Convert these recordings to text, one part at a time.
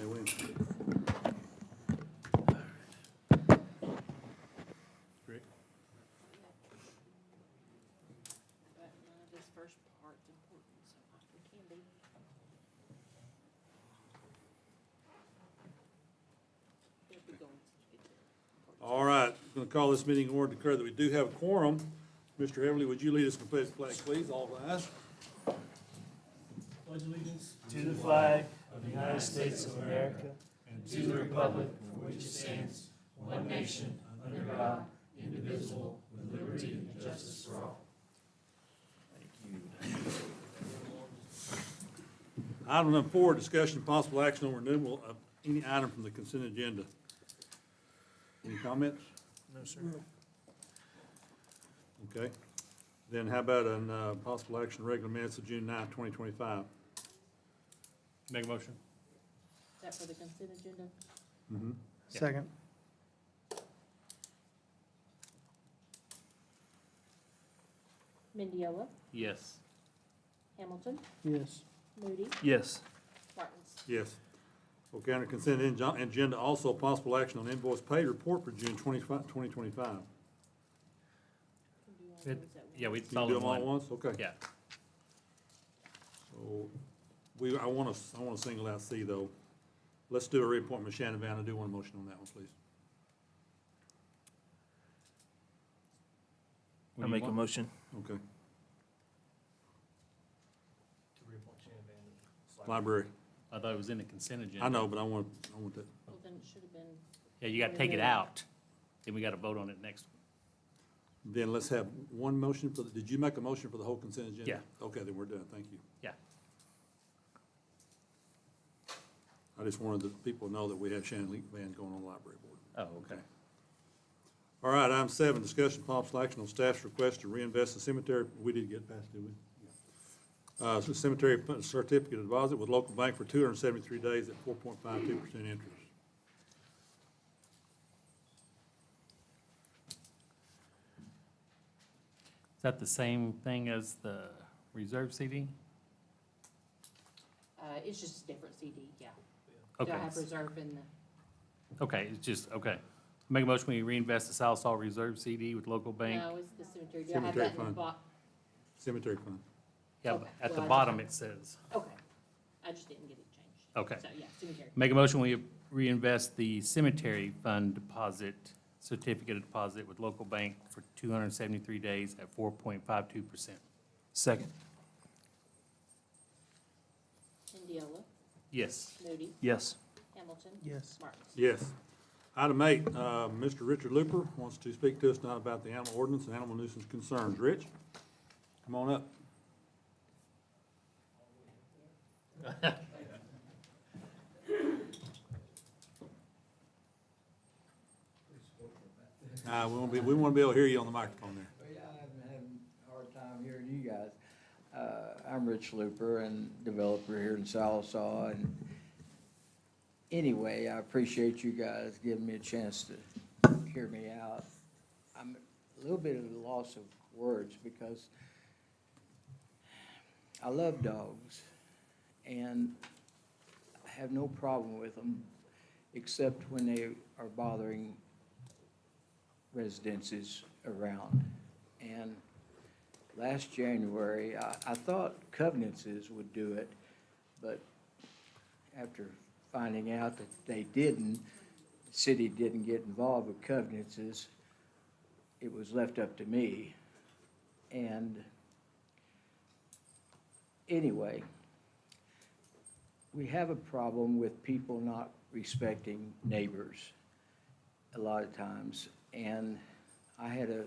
They win. Rick? But no, this first part's important, so we can be. They'll be going to get there. All right, I'm going to call this meeting in order, declare that we do have a quorum. Mr. Everly, would you lead us in the pledge of the flag, please? All rise. Pledge allegiance to the flag of the United States of America and to the republic for which it stands, one nation, under God, indivisible, with liberty and justice for all. Item number 4, discussion and possible action on renewal of any item from the consent agenda. Any comments? No, sir. Okay. Then how about a possible action, regular minutes of June 9, 2025? Make a motion. Is that for the consent agenda? Mm-hmm. Second. Mendiola, Yes. Hamilton, Yes. Moody, Yes. Martins. Yes. Okay, under consent agenda, also possible action on invoice pay report for June 2025. Can do all those at once. Yeah, we You can follow do them all at one. once? Okay. Yeah. So, I want to single out C, though. Let's do a reappointment of Shannon Van. I do want a motion on that one, please. I make a motion. Okay. To reappoint Shannon Van. Library. I thought it was in the consent agenda. I know, but I want that. Well, then it should have been, Yeah, you gotta take it out, then we gotta vote on it next. Then let's have one motion for did you make a motion for the whole consent agenda? Yeah. Okay, then we're done. Thank you. Yeah. I just wanted the people to know that we have Shannon Van going on the library board. Oh, okay. All right, item 7, discussion possible action on staff's request to reinvest the cemetery. We did get past, did we? So cemetery certificate of deposit with local bank for 273 days at 4.52% interest. Is that the same thing as the reserve CD? it's just a different CD, yeah. Okay. Do I have reserve in the, Okay, it's just, okay. Make a motion, we reinvest the South Salt Reserve CD with local bank. no, it's the cemetery. Do I have Cemetery that in the fund. box? Cemetery fund. Yeah, Okay, at the well, I bottom just- it says. Okay, I just didn't get it changed. Okay. So, yeah, cemetery. Make a motion, we reinvest the cemetery fund deposit, certificate of deposit with local bank for 273 days at 4.52%. Second. Mendiola, Yes. Moody, Yes. Hamilton. Yes. Martins. Yes. Item 8, Mr. Richard Looper wants to speak to us tonight about the animal ordinance and animal nuisance concerns. Rich, come on up. We want to be able to hear you on the microphone there. Well, yeah, I've had a hard time hearing you guys. I'm Rich Looper and developer here in Salisaw, and anyway, I appreciate you guys giving me a chance to hear me out. I'm a little bit at a loss of words because I love dogs and I have no problem with them except when they are bothering residences around. And last January, I thought covenances would do it, but after finding out that they didn't, the city didn't get involved with covenances, it was left up to me. And anyway, we have a problem with people not respecting neighbors a lot of times. And I had a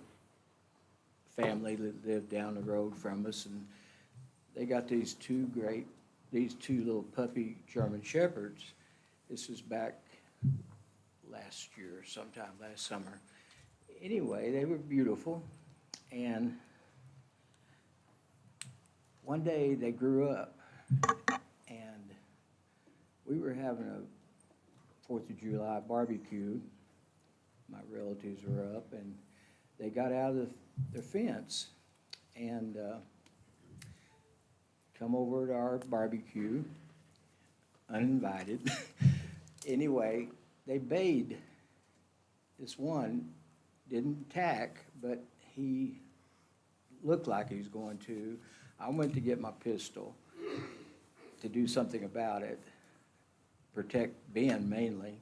family that lived down the road from us, and they got these two little puppy German Shepherds. This was back last year, sometime last summer. Anyway, they were beautiful, and one day they grew up, and we were having a 4th of July barbecue. My relatives were up, and they got out of their fence and come over to our barbecue, uninvited. anyway, they bayed. This one didn't attack, but he looked like he was going to. I went to get my pistol to do something about it, protect Ben mainly.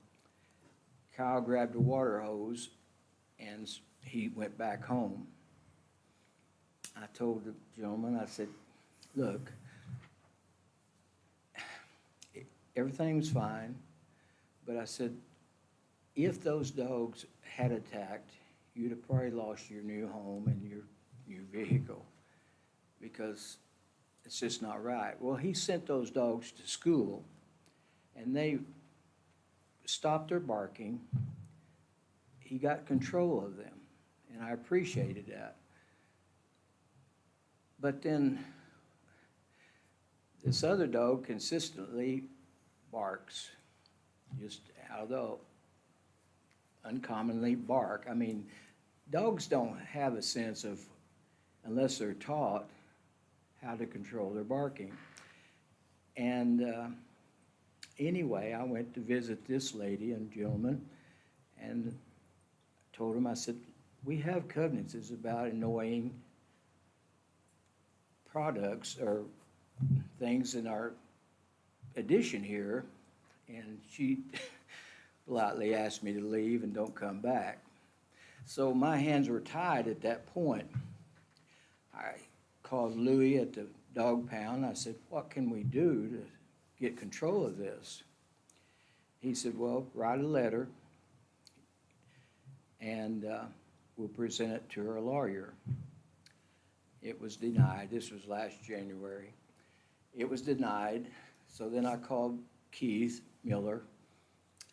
Kyle grabbed a water hose and he went back home. I told the gentleman, I said, look, everything's fine, but I said, if those dogs had attacked, you'd have probably lost your new home and your new vehicle, because it's just not right. Well, he sent those dogs to school, and they stopped their barking. He got control of them, and I appreciated that. But then this other dog consistently barks, just out of the uncommonly bark. I mean, dogs don't have a sense of, unless they're taught, how to control their barking. And anyway, I went to visit this lady and gentleman and told him, I said, we have covenants about annoying products or things in our addition here. And she politely asked me to leave and don't come back. So my hands were tied at that point. I called Louis at the dog pound. I said, what can we do to get control of this? He said, well, write a letter and we'll present it to her lawyer. It was denied. This was last January. It was denied. So then I called Keith Miller.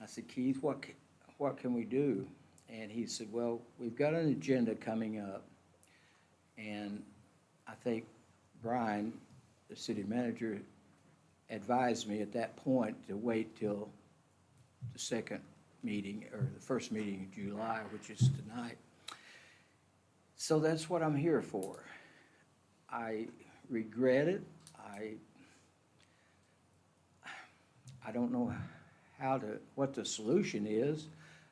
I said, Keith, what can we do? And he said, well, we've got an agenda coming up. And I think Brian, the city manager, advised me at that point to wait till the second meeting, or the first meeting in July, which is tonight. So that's what I'm here for. I regret it. I don't know what the solution is.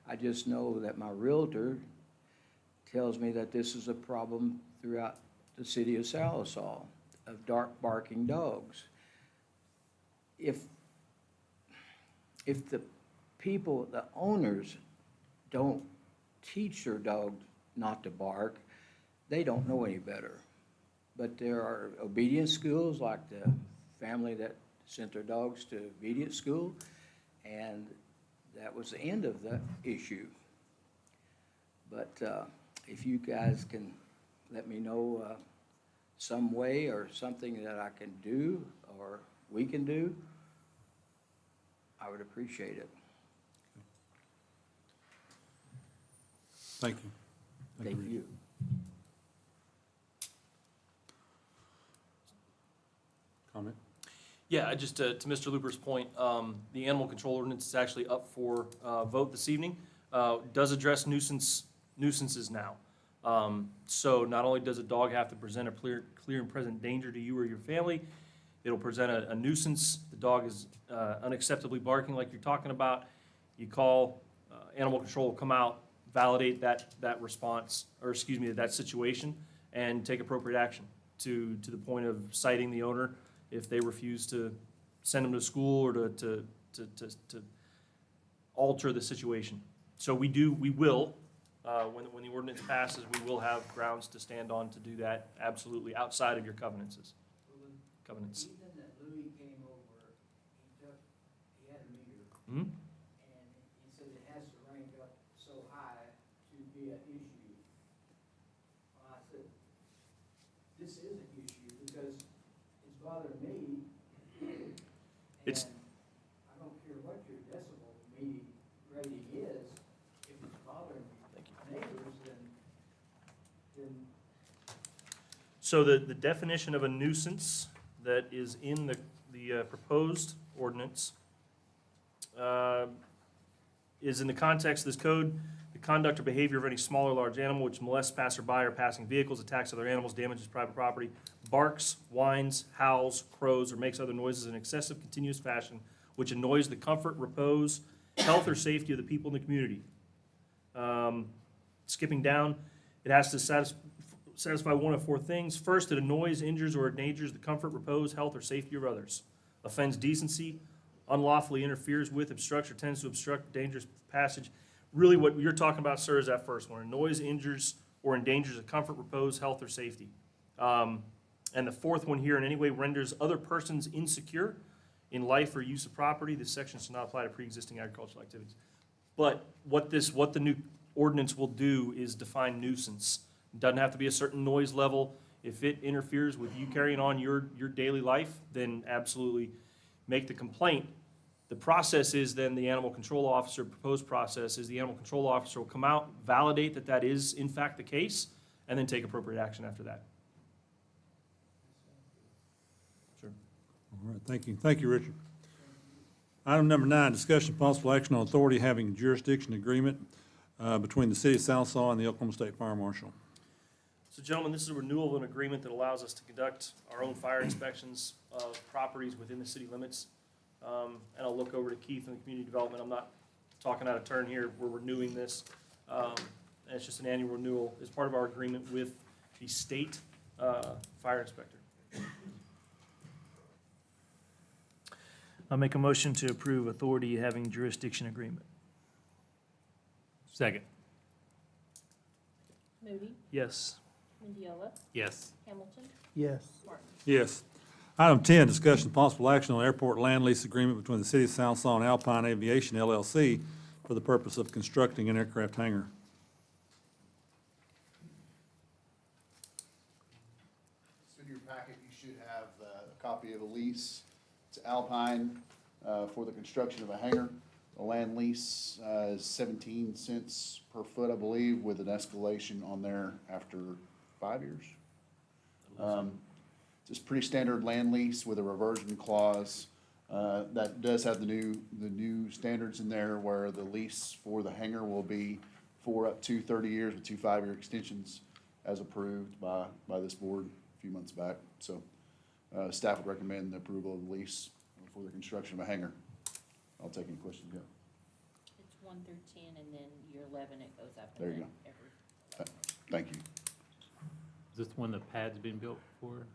I just know that my realtor tells me that this is a problem throughout the city of Sallisaw, of dark barking dogs. If the people, the owners, don't teach their dog not to bark, they don't know any better. But there are obedience schools, like the family that sent their dogs to obedience school, and that was the end of the issue. But if you guys can let me know some way or something that I can do or we can do, I would appreciate it. Thank you. Thank you. Comment? Yeah, just to Mr. Luper's point, the animal control ordinance is actually up for vote this evening. Does address nuisances now. So not only does a dog have to present a clear and present danger to you or your family, it'll present a nuisance. The dog is unacceptably barking like you're talking about. You call, animal control will come out, validate that response, or excuse me, that situation, and take appropriate action to the point of citing the owner if they refuse to send them to school or to alter the situation. So we will, when the ordinance passes, we will have grounds to stand on to do that absolutely outside of your covenants. Covenants. Even that Louis came over, he had a meter, Hmm? and he said it has to rank up so high to be an issue. Well, I said, this is an issue because it's bothering me. It's- And I don't care what your decibel rating is, if it's bothering neighbors, then So the definition of a nuisance that is in the proposed ordinance is in the context of this code, the conduct or behavior of any small or large animal which molests passerby or passing vehicles, attacks other animals, damages private property, barks, whines, howls, crows, or makes other noises in excessive, continuous fashion, which annoys the comfort, repose, health or safety of the people in the community. Skipping down, it has to satisfy one of four things. First, it annoys, injures, or endangers the comfort, repose, health, or safety of others. Offends decency, unlawfully interferes with, obstructs, or tends to obstruct dangerous passage. Really, what you're talking about, sir, is that first one. Annoys, injures, or endangers the comfort, repose, health, or safety. And the fourth one here, in any way renders other persons insecure in life or use of property. This section should not apply to pre-existing agricultural activities. But what the new ordinance will do is define nuisance. It doesn't have to be a certain noise level. If it interferes with you carrying on your daily life, then absolutely make the complaint. The process is then the animal control officer, proposed process is the animal control officer will come out, validate that that is in fact the case, and then take appropriate action after that. Sure. All right, thank you. Thank you, Richard. Item number 9, discussion of possible action on authority having jurisdiction agreement between the city of Southsaw and the Oklahoma State Fire Marshal. So gentlemen, this is a renewal of an agreement that allows us to conduct our own fire inspections of properties within the city limits. And I'll look over to Keith in the community development. I'm not talking out of turn here. We're renewing this. And it's just an annual renewal as part of our agreement with the state fire inspector. I'll make a motion to approve authority having jurisdiction agreement. Second. Moody, Yes. Mendiola, Yes. Hamilton, Yes. Martin. Yes. Item 10, discussion of possible action on airport land lease agreement between the city of Southsaw and Alpine Aviation LLC for the purpose of constructing an aircraft hangar. So in your packet, you should have a copy of a lease to Alpine for the construction of a hangar. The land lease is 17 cents per foot, I believe, with an escalation on there after 5 years. Just pretty standard land lease with a reversion clause. That does have the new standards in there where the lease for the hangar will be for up to 30 years with 2 5-year extensions as approved by this board a few months back. So staff would recommend the approval of the lease for the construction of a hangar. I'll take any questions, yeah. It's 1 through 10, and then year 11, it goes up. There you and go. then every 11. Thank you. Is this one the pad's been built for?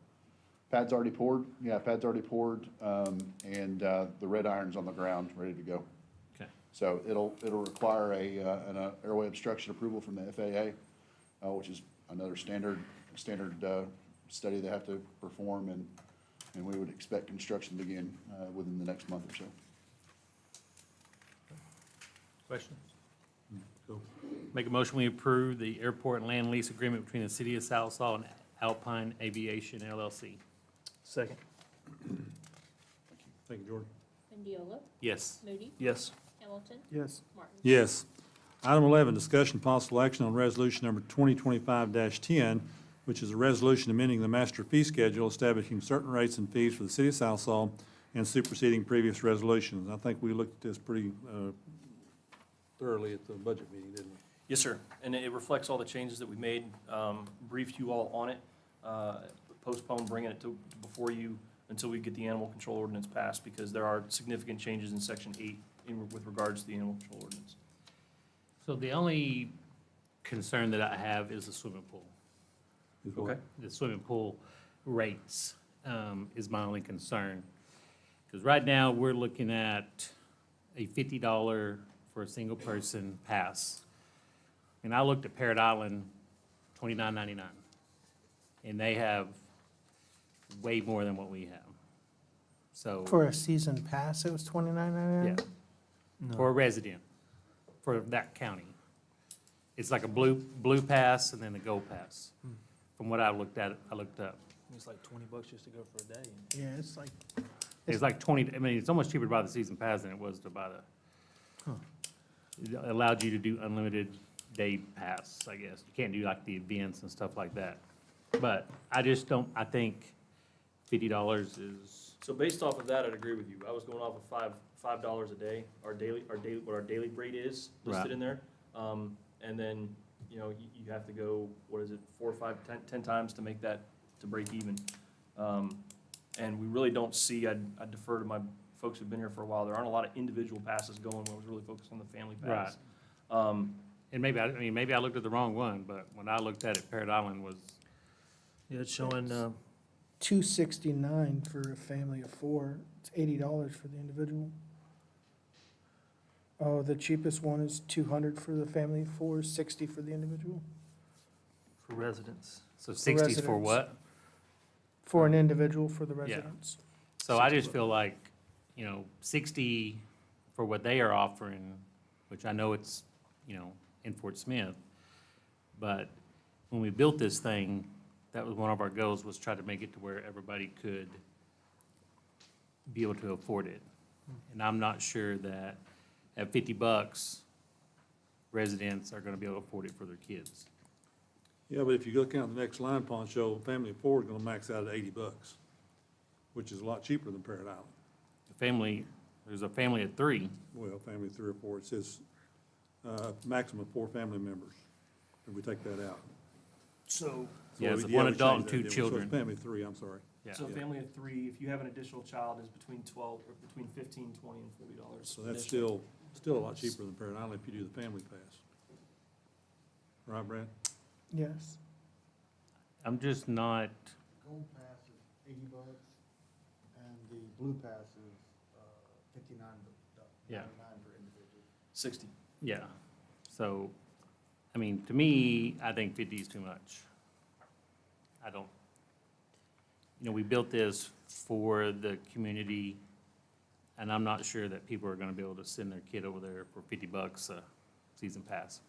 Pad's already poured, yeah, pad's already poured, and the red iron's on the ground, ready to go. Okay. So it'll require an airway obstruction approval from the FAA, which is another standard study they have to perform, and we would expect construction to begin within the next month or so. Questions? Go. Make a motion, we approve the airport and land lease agreement between the city of Southsaw and Alpine Aviation LLC. Second. Thank you, Jordan. Mendiola, Yes. Moody, Yes. Hamilton, Yes. Martin. Yes. Item 11, discussion possible action on resolution number 2025-10, which is a resolution amending the master fee schedule, establishing certain rates and fees for the city of Southsaw and superseding previous resolutions. I think we looked at this pretty thoroughly at the budget meeting, didn't we? Yes, sir. And it reflects all the changes that we made, briefed you all on it, postponed bringing it to before you until we get the animal control ordinance passed, because there are significant changes in section 8 with regards to the animal control ordinance. So the only concern that I have is the swimming pool. Is what? Okay. The swimming pool rates is my only concern. Because right now, we're looking at a $50 for a single person pass. And I looked at Parrot Island, $29.99. And they have way more than what we have. So, For a season pass, it was $29.99? yeah, for a resident, for that county. It's like a blue pass and then a gold pass. From what I looked up. It's like $20 just to go for a day. Yeah, it's like, It's like 20, I mean, it's almost cheaper to buy the season pass than it was to buy the, it allowed you to do unlimited day pass, I guess. You can't do like the events and stuff like that. But I just don't, I think $50 is, So based off of that, I'd agree with you. I was going off of $5 a day, what our daily rate is listed Right. in there. And then, you know, you have to go, what is it, 4, 5, 10 times to make that, to break even. And we really don't see, I'd defer to my folks who've been here for a while, there aren't a lot of individual passes going where it was really focused on the family Right. pass. And maybe, I mean, maybe I looked at the wrong one, but when I looked at it, Parrot Island was, Yeah, it's showing, $269 for a family of four. It's $80 for the individual. Oh, the cheapest one is 200 for the family of four, 60 for the individual. for residents. so 60s for residents. what? For an individual for the Yeah. residents. So I just feel like, 60 for what they are offering, which I know it's, in Fort Smith. But when we built this thing, that was one of our goals, was try to make it to where everybody could be able to afford it. And I'm not sure that at $50, residents are gonna be able to afford it for their kids. Yeah, but if you look down the next line, Poncho, family of four is gonna max out at $80, which is a lot cheaper than Parrot Island. There's a family of three. Well, family of three or four, it says, maximum of four family members, and we take that out. So, Yeah, it's we- one we adult changed and that, two didn't we? So children. it's family of three, I'm sorry. Yeah. So a family of three, if you have an additional child, is between 12, or between 15, 20, and $40. So that's additional. still a lot cheaper than Parrot Island if you do the family pass. Right, Brad? Yes. I'm just not, Gold pass is $80, and the blue pass is $59.99 Yeah. for individual. 60. yeah. So, I mean, to me, I think 50 is too much. I don't, we built this for the community, and I'm not sure that people are gonna be able to send their kid over there for $50 a season pass.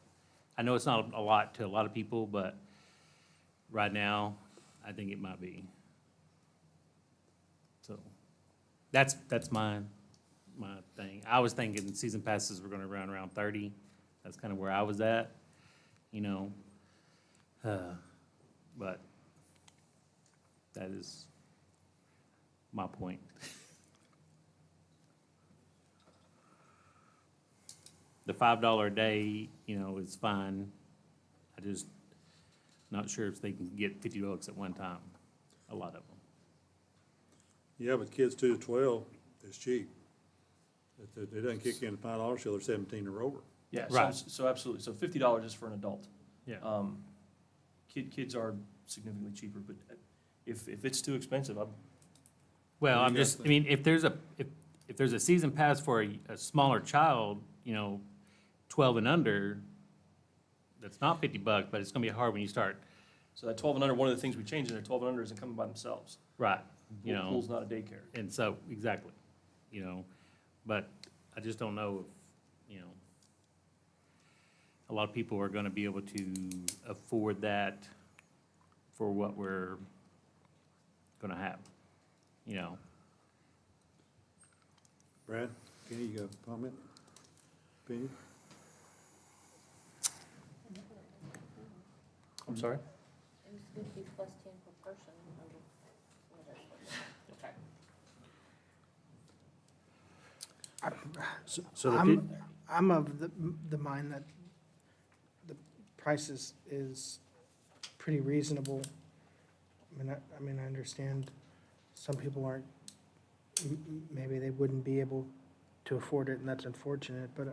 I know it's not a lot to a lot of people, but right now, I think it might be. So, that's my thing. I was thinking season passes were gonna run around 30. That's kind of where I was at, but that is my point. The $5 a day, is fine. I just not sure if they can get $50 at one time, a lot of them. Yeah, but kids 2 to 12 is cheap. It doesn't kick in at $5 till they're 17 or over. Yeah, Right. so absolutely. So $50 is for an adult. Yeah. Kids are significantly cheaper, but if it's too expensive, Well, What do I'm you guys just, I mean, if there's a season pass for a smaller child, 12 and under, that's not $50, but it's gonna be hard when you start, so that 12 and under, one of the things we changed in there, 12 and under isn't coming by themselves. right, Pool's not a daycare. and so, exactly, but I just don't know if, a lot of people are gonna be able to afford that for what we're gonna have, Brad, Kenny, you got a comment? Opinion? I'm sorry? It was 50 plus 10 per person. Okay. so the I'm of the mind that the price is pretty reasonable. I mean, I understand some people aren't, maybe they wouldn't be able to afford it, and that's unfortunate, but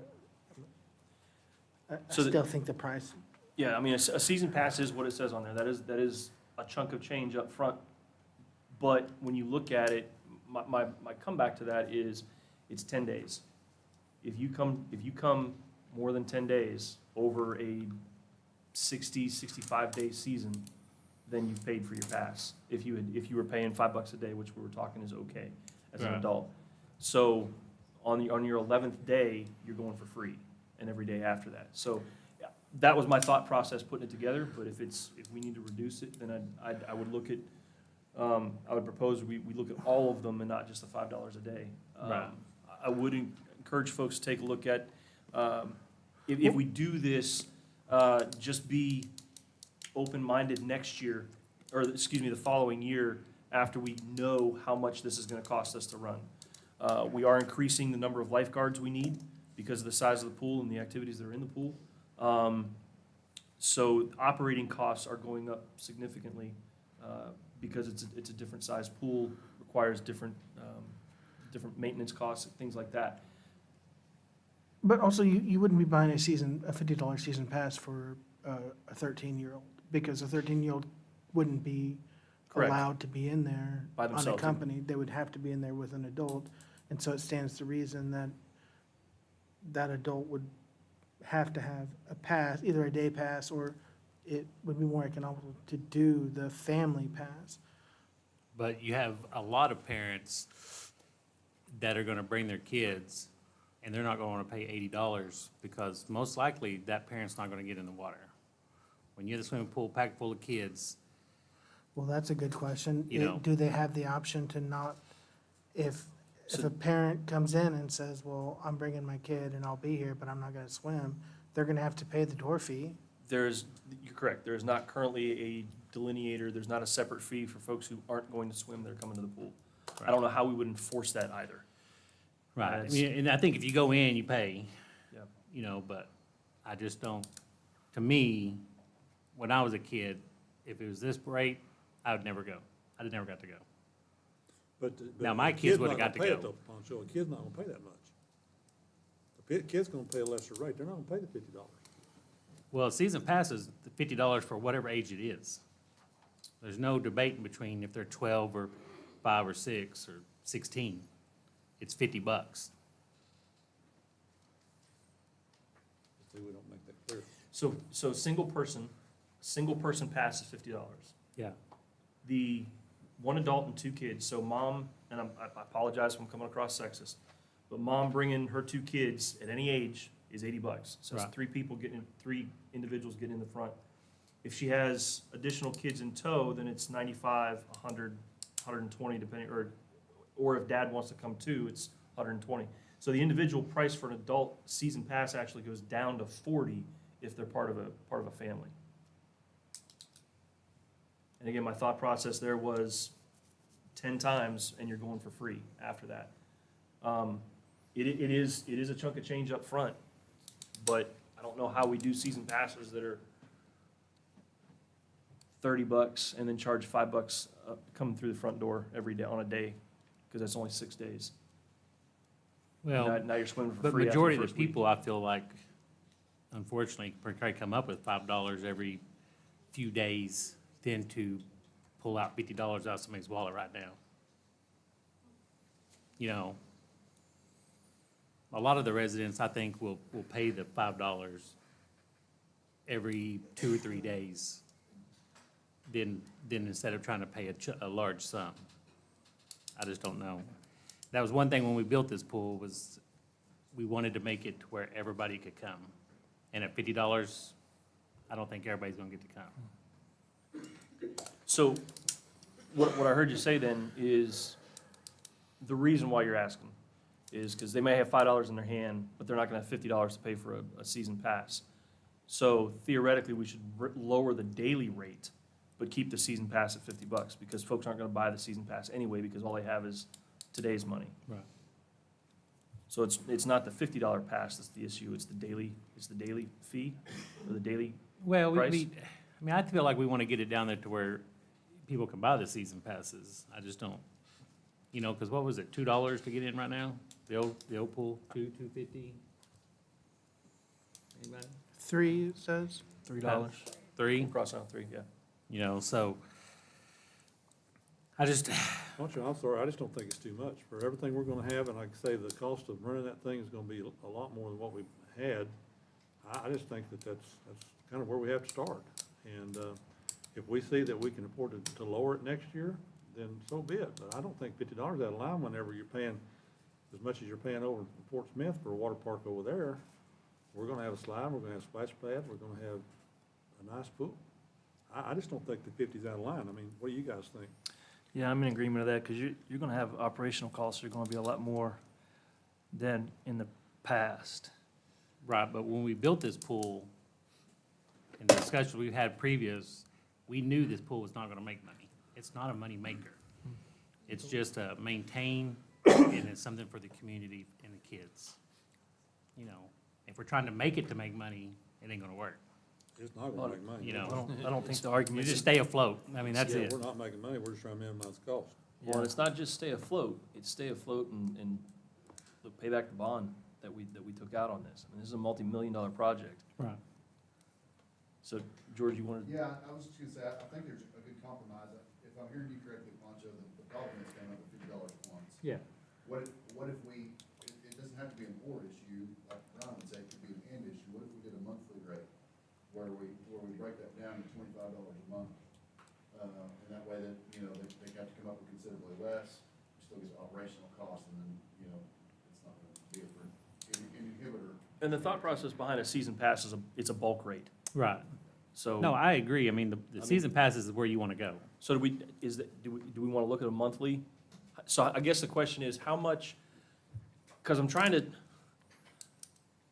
I So the- still think the price, Yeah, I mean, a season pass is what it says on there. That is a chunk of change up front. But when you look at it, my comeback to that is, it's 10 days. If you come more than 10 days over a 65-day season, then you've paid for your pass. If you were paying $5 a day, which we were talking is okay as an Right. adult. So on your 11th day, you're going for free, and every day after that. So yeah, that was my thought process putting it together, but if we need to reduce it, then I would look at, I would propose we look at all of them and not just the $5 a day. Right. I would encourage folks to take a look at, if we do this, just be open-minded next year, or excuse me, the following year, after we know how much this is gonna cost us to run. We are increasing the number of lifeguards we need because of the size of the pool and the activities that are in the pool. So operating costs are going up significantly, because it's a different size pool, requires different different maintenance costs, things like that. But also, you wouldn't be buying a $50 season pass for a 13-year-old, because a 13-year-old wouldn't be Correct. allowed to be in there By themselves. unaccompanied. They would have to be in there with an adult. And so it stands to reason that that adult would have to have a pass, either a day pass, or it would be more economical to do the family pass. But you have a lot of parents that are gonna bring their kids, and they're not gonna wanna pay $80, because most likely that parent's not gonna get in the water. When you have a swimming pool packed full of kids, Well, that's a good question. You know. Do they have the option to not, if a parent comes in and says, well, I'm bringing my kid and I'll be here, but I'm not gonna swim, they're gonna have to pay the door fee. There's, you're correct, there is not currently a delineator, there's not a separate fee for folks who aren't going to swim that are coming to the pool. I don't know how we would enforce that either. right, I That's- mean, and I think if you go in, you pay. Yep. You know, but I just don't, to me, when I was a kid, if it was this rate, I would never go. I never got to go. But Now, my the kids kid's would've not got gonna to pay it go. though, Pancho. A kid's not gonna pay that much. The kid's gonna pay a lesser rate. They're not gonna pay the $50. Well, season pass is $50 for whatever age it is. There's no debate in between if they're 12 or 5 or 6 or 16. It's $50. See, we don't make that clear. So single person pass is $50. Yeah. The one adult and 2 kids, so mom, and I apologize if I'm coming across sexist, but mom bringing her 2 kids at any age is $80. So it's Right. 3 individuals getting in the front. If she has additional kids in tow, then it's 95, 100, 120, depending, or if dad wants to come too, it's 120. So the individual price for an adult season pass actually goes down to 40 if they're part of a family. And again, my thought process there was 10 times and you're going for free after that. It is a chunk of change up front, but I don't know how we do season passes that are $30 and then charge $5 coming through the front door every day on a day, because that's only 6 days. Well, Now you're swimming for but free after majority the of the first week. people, I feel like, unfortunately, try to come up with $5 every few days than to pull out $50 out of somebody's wallet right now. You know, a lot of the residents, I think, will pay the $5 every 2 or 3 days than instead of trying to pay a large sum. I just don't know. That was one thing when we built this pool, was we wanted to make it to where everybody could come. And at $50, I don't think everybody's gonna get to come. So, what I heard you say then is, the reason why you're asking is because they may have $5 in their hand, but they're not gonna have $50 to pay for a season pass. So theoretically, we should lower the daily rate, but keep the season pass at $50, because folks aren't gonna buy the season pass anyway, because all they have is today's money. Right. So it's not the $50 pass that's the issue, it's the daily fee, or the daily, Well, Price? I mean, I feel like we wanna get it down there to where people can buy the season passes. I just don't, you know, cause what was it, $2 to get in right now? The old pool, $2.50? Anybody? 3, it says. $3. $3? Cross out 3, yeah. You know, so I just, Pancho, I'm sorry, I just don't think it's too much. For everything we're gonna have, and like I say, the cost of running that thing is gonna be a lot more than what we've had. I just think that's kind of where we have to start. And, if we see that we can afford to lower it next year, then so be it. But I don't think $50 out of line whenever you're paying as much as you're paying over in Fort Smith for a water park over there. We're gonna have a slide, we're gonna have a splash pad, we're gonna have a nice pool. I just don't think the 50's out of line. I mean, what do you guys think? Yeah, I'm in agreement with that, because you're gonna have operational costs that are gonna be a lot more than in the past. right, but when we built this pool, in the discussions we've had previous, we knew this pool was not gonna make money. It's not a money maker. It's just a maintain, and it's something for the community and the kids. You know, if we're trying to make it to make money, it ain't gonna work. It's not gonna make money. You know, I don't think the You argument just is, stay afloat. I mean, that's Yeah, it. we're not making money, we're just trying to minimize the cost. Well, and it's not just stay afloat, it's stay afloat and look, pay back the bond that we took out on this. I mean, this is a multi-million-dollar project. Right. So, George, you wanted? Yeah, I was just gonna say, I think there's a good compromise. If I'm hearing you correctly, Pancho, the problem is kind of the $50 at once. Yeah. What if we, it doesn't have to be an or issue, like Ron would say, it could be an and issue. What if we did a monthly rate where we break that down to $25 a month? And that way that, you know, they have to come up with considerably less, we still get the operational cost, and then, you know, it's not gonna be an inhibitor. And the thought process behind a season pass is it's a bulk rate. Right. So. No, I agree. I mean, the season passes is where you want to go. So do we want to look at a monthly? So I guess the question is, how much, because I'm trying to,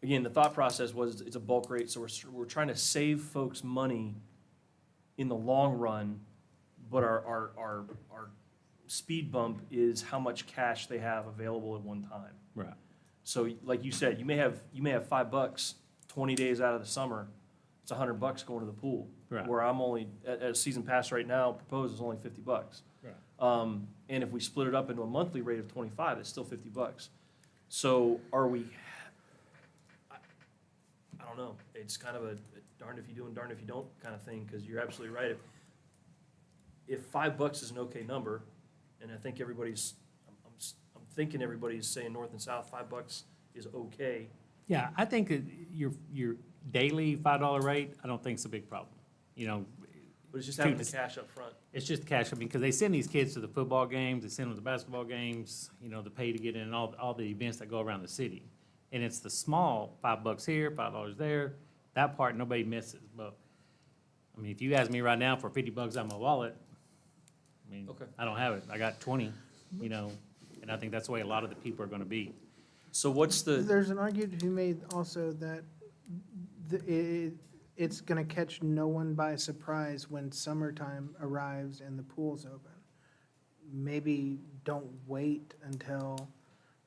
again, the thought process was it's a bulk rate, so we're trying to save folks money in the long run, but our speed bump is how much cash they have available at one time. Right. So like you said, you may have $5, 20 days out of the summer, it's $100 going to the pool. Right. Where I'm only, at a season pass right now, proposed is only $50. Right. And if we split it up into a monthly rate of 25, it's still $50. So are we, I don't know, it's kind of a darned if you do and darned if you don't kind of thing, because you're absolutely right. If $5 is an okay number, and I think everybody's, I'm thinking everybody's saying north and south, $5 is okay. Yeah, I think that your daily $5 rate, I don't think it's a big problem. You know, But it's just having the cash up front. it's just cash, I mean, because they send these kids to the football games, they send them to the basketball games, you know, to pay to get in, and all the events that go around the city. And it's the small, $5 here, $5 there, that part nobody misses. But, I mean, if you ask me right now for $50 out of my wallet, I mean, Okay. I don't have it, I got 20, you know, and I think that's the way a lot of the people are gonna be. So what's the, There's an argument to be made also that it's gonna catch no one by surprise when summertime arrives and the pool's open. Maybe don't wait until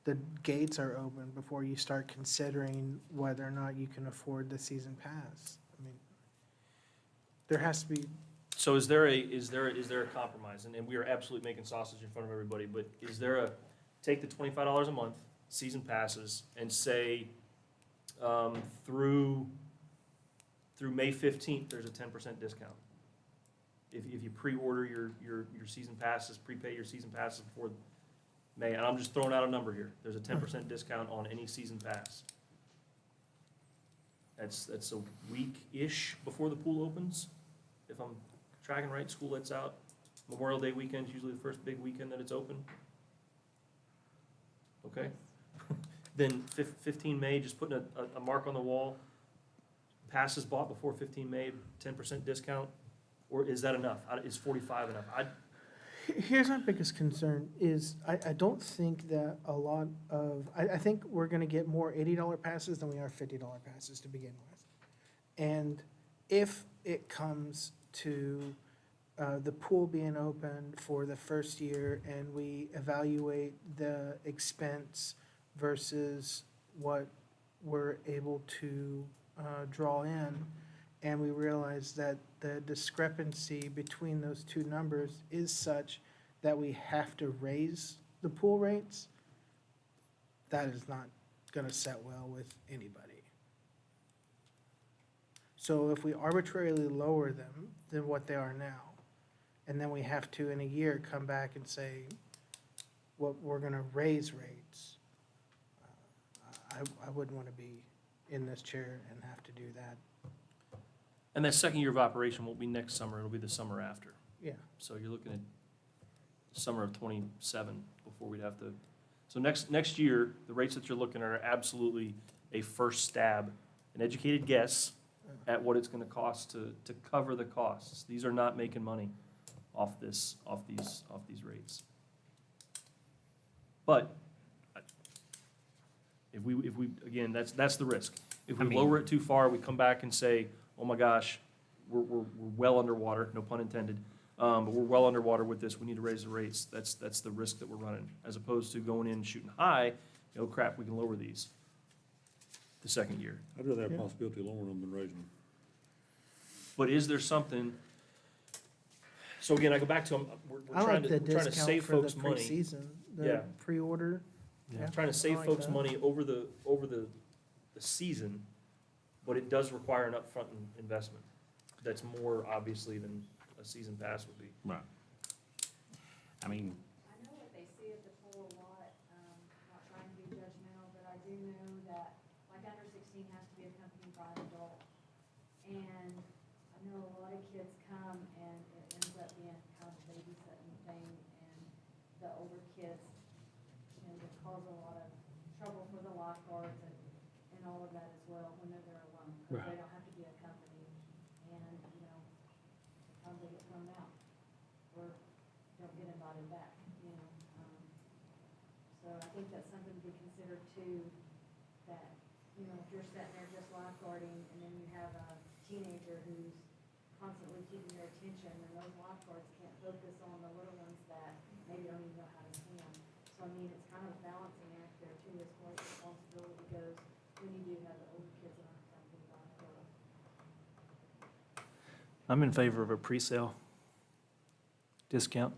the gates are open before you start considering whether or not you can afford the season pass. I mean, there has to be, so is there a compromise? And we are absolutely making sausage in front of everybody, but is there take the $25 a month, season passes, and say, through May 15th, there's a 10% discount. If you pre-order your season passes, prepay your season passes before May, and I'm just throwing out a number here, there's a 10% discount on any season pass. That's a week-ish before the pool opens, if I'm tracking right, school lets out. Memorial Day weekend is usually the first big weekend that it's open. Okay? Then 15 May, just putting a mark on the wall, passes bought before 15 May, 10% discount, or is that enough? Is 45 enough? here's my biggest concern is I don't think that a lot of, I think we're gonna get more $80 passes than we are $50 passes to begin with. And if it comes to the pool being open for the first year and we evaluate the expense versus what we're able to draw in, and we realize that the discrepancy between those two numbers is such that we have to raise the pool rates, that is not gonna set well with anybody. So if we arbitrarily lower them than what they are now, and then we have to in a year come back and say, well, we're gonna raise rates, I wouldn't wanna be in this chair and have to do that. And that second year of operation won't be next summer, it'll be the summer after. Yeah. So you're looking at summer of '27 before we'd have to, so next year, the rates that you're looking at are absolutely a first stab, an educated guess at what it's gonna cost to cover the costs. These are not making money off these rates. But if we, again, that's the risk. If we I mean- lower it too far, we come back and say, oh my gosh, we're well underwater, no pun intended, but we're well underwater with this, we need to raise the rates. That's the risk that we're running, as opposed to going in and shooting high, oh crap, we can lower these the second year. I'd rather have a Yeah. possibility of lowering them than raising them. But is there something, So again, I go back to, we're I trying like to, the we're trying to discount save for the folks money. preseason, Yeah. the pre-order. Yeah. Trying to I save like folks that. money over the season, but it does require an upfront investment. That's more obviously than a season pass would be. Right. I mean, I know what they see at the pool a lot, not trying to be judgmental, but I do know that, like, under 16 has to be accompanied by an adult. And I know a lot of kids come and it ends up being kind of a babysitting thing, and the older kids tend to cause a lot of trouble for the lifeguards and all of that as well when they're there alone, because they don't have to be accompanied. And, you know, sometimes they get thrown out or don't get invited back, you know. So I think that's something to be considered too, that, you know, if you're sitting there just lifeguarding and then you have a teenager who's constantly keeping your attention, and those lifeguards can't focus on the little ones that maybe don't even know how to swim. So I mean, it's kind of a balancing act there too, as far as responsibility goes, when you do have the older kids that aren't accompanied by an adult. I'm in favor of a pre-sale discount.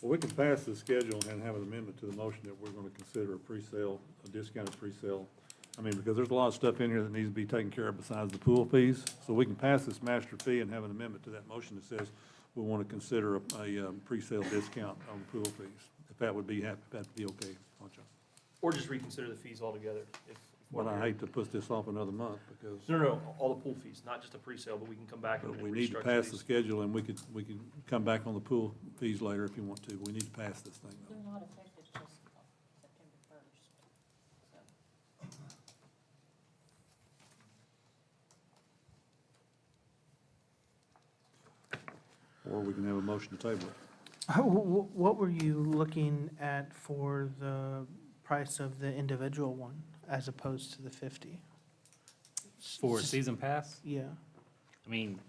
Well, we can pass the schedule and have an amendment to the motion that we're gonna consider a pre-sale, a discounted pre-sale. I mean, because there's a lot of stuff in here that needs to be taken care of besides the pool fees. So we can pass this master fee and have an amendment to that motion that says we want to consider a pre-sale discount on the pool fees. If that would be, that'd be okay, Pancho. Or just reconsider the fees altogether if. But I hate to put this off another month because. No, all the pool fees, not just a pre-sale, but we can come back and But restructure we need to pass the these. schedule, and we could come back on the pool fees later if you want to. We need to pass this thing, though. They're not effective till September first, so. Or we can have a motion to table it. What were you looking at for the price of the individual one as opposed to the 50? for a season pass, Yeah, I mean,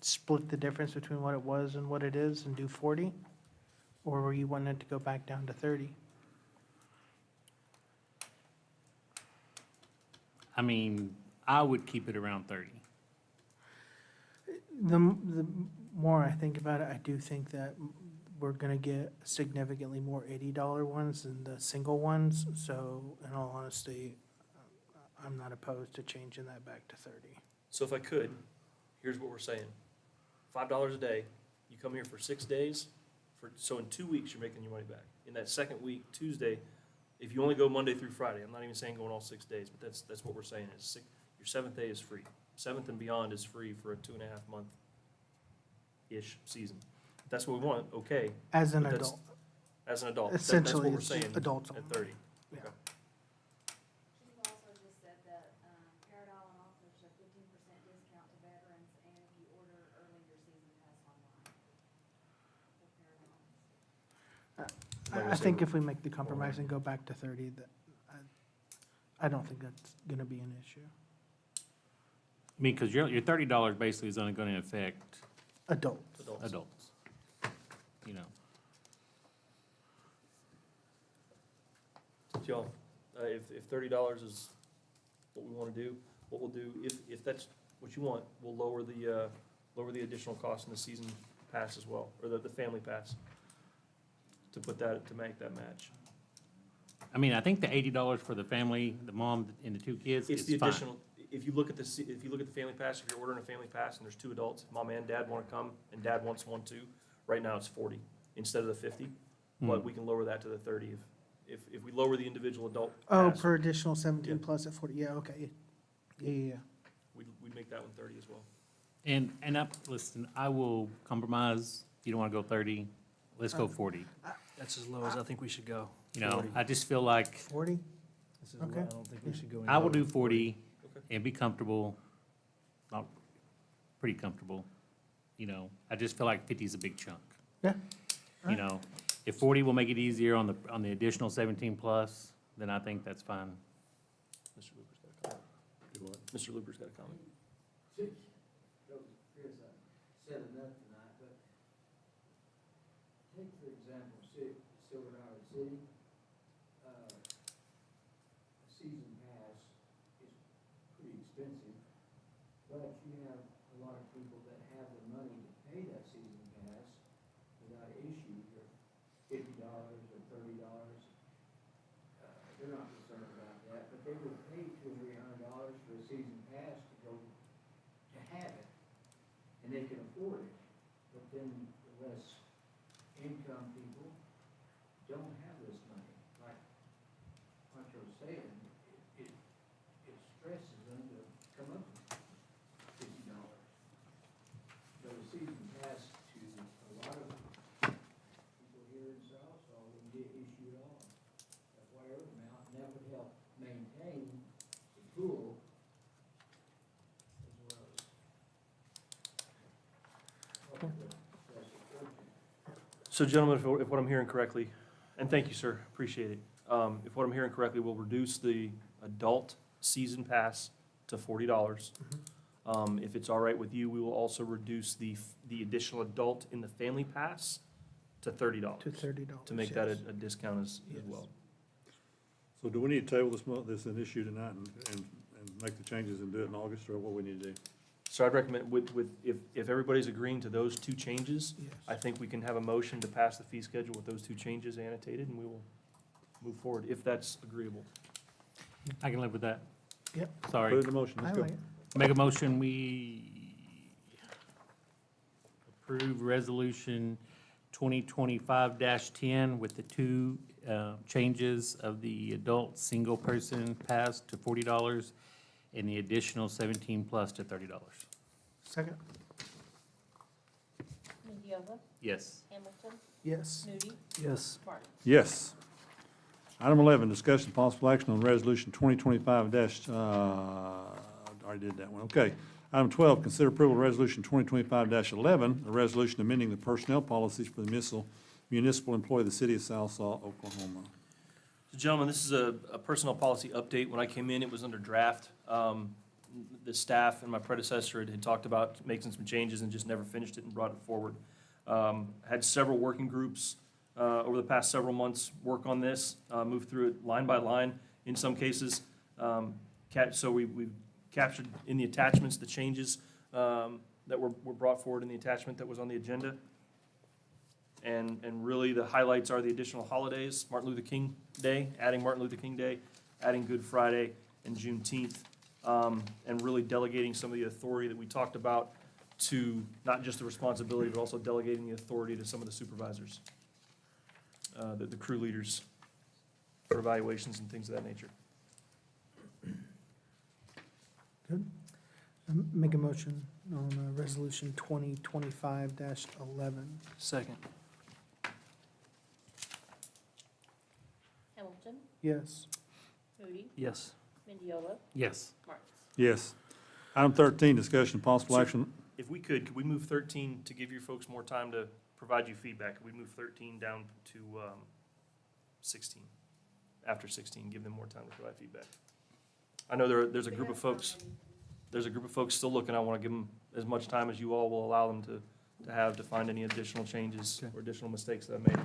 split the difference between what it was and what it is and do 40? Or were you wanting it to go back down to 30? I would keep it around 30. The more I think about it, I do think that we're gonna get significantly more $80 ones than the single ones. So in all honesty, I'm not opposed to changing that back to 30. So if I could, here's what we're saying. $5 a day, you come here for 6 days, so in 2 weeks, you're making your money back. In that second week, Tuesday, if you only go Monday through Friday, I'm not even saying going all 6 days, but that's what we're saying is your 7th day is free. 7th and beyond is free for a 2.5 month-ish season. If that's what we want, okay, As an But that's adult, as an adult. Essentially, That's it's what we're saying adults at only. 30. Yeah. Okay. Chief also just said that, Parrot Island offers a 15% discount to veterans, and if you order early your season pass online. For Parrot Island. I think if we make the compromise and go back to 30, I don't think that's gonna be an issue. I mean, because your $30 basically is only going to affect Adults. Adults. adults, you know. Y'all, if $30 is what we want to do, what we'll do, if that's what you want, we'll lower the additional cost in the season pass as well, or the family pass, to make that match. I mean, I think the $80 for the family, the mom and the 2 kids It's is the fine. additional, if you look at the family pass, if you're ordering a family pass and there's 2 adults, mom and dad want to come, and dad wants one too, right now it's 40 instead of the 50, but Hmm. we can lower that to the 30 if we lower the individual adult Oh, pass, per additional 17 Yeah. plus at 40, yeah, okay. Yeah. we'd make that one 30 as well. Listen, I will compromise. You don't want to go 30, let's go 40. That's as low as I think we should go. You know, 40. I just feel like 40? This is low. Okay. I don't think we should go any I will lower do than 40 Okay. and be comfortable, not, pretty comfortable. You know, I just feel like 50 is a big chunk. Yeah. You know, if 40 will make it easier on the additional 17 plus, then I think that's fine. Mr. Luper's got a comment. Do what? Mr. Luper's got a comment. Chris, said enough tonight, but take for example, Silver Dollar City, a season pass is pretty expensive, but you have a lot of people that have the money to pay that season they would pay $200-300 for a season pass to go, to have it, and they can afford it. But then the less income people don't have this money. Like Pancho was saying, it stresses them to come up with $50. But a season pass to a lot of people here in Southall would get issued on at whatever amount, and that would help maintain the pool as well as help the special project. So gentlemen, if what I'm hearing correctly, and thank you, sir, appreciate it. If what I'm hearing correctly, we'll reduce the adult season pass to $40. If it's all right with you, we will also reduce the additional adult in the family pass to $30. To $30. To make that yes. a discount as Yes. well. So do we need to table this an issue tonight and make the changes and do it in August, or what we need to do? So I'd recommend if everybody's agreeing to those two changes, Yes. I think we can have a motion to pass the fee schedule with those two changes annotated, and we will move forward, if that's agreeable. I can live with that. Yep. Put Sorry. it in motion, I let's go. like it. Make a motion, we approve resolution 2025-10 with the two changes of the adult single-person pass to $40 and the additional 17+ to $30. Second? Mendiola, Yes. Hamilton, Yes. Moody, Yes. Martin. Yes. Item 11, discussion and possible action on resolution 2025 already did that one, okay. Item 12, consider approval of resolution 2025-11, a resolution amending the personnel policies for the municipal employee of the city of Southall, Oklahoma. So gentlemen, this is a personnel policy update. When I came in, it was under draft. The staff and my predecessor had talked about making some changes and just never finished it and brought it forward. Had several working groups over the past several months work on this, moved through it line by line in some cases. So we've captured in the attachments the changes that were brought forward in the attachment that was on the agenda. And really, the highlights are the additional holidays, Martin Luther King Day, adding Martin Luther King Day, adding Good Friday and Juneteenth, and really delegating some of the authority that we talked about to not just the responsibility, but also delegating the authority to some of the supervisors, the crew leaders for evaluations and things of that nature. Good. Make a motion on resolution 2025-11. Second. Hamilton, Yes. Moody, Yes. Yes. Mendiola, Martin. Yes. Item 13, discussion and possible So- action, If we could we move 13 to give you folks more time to provide you feedback? Could we move 13 down to 16? After 16, give them more time to provide feedback. I know there's a group of folks, still looking. I want to give them as much time as you all will allow them to have to find any additional changes Okay. or additional mistakes that I made.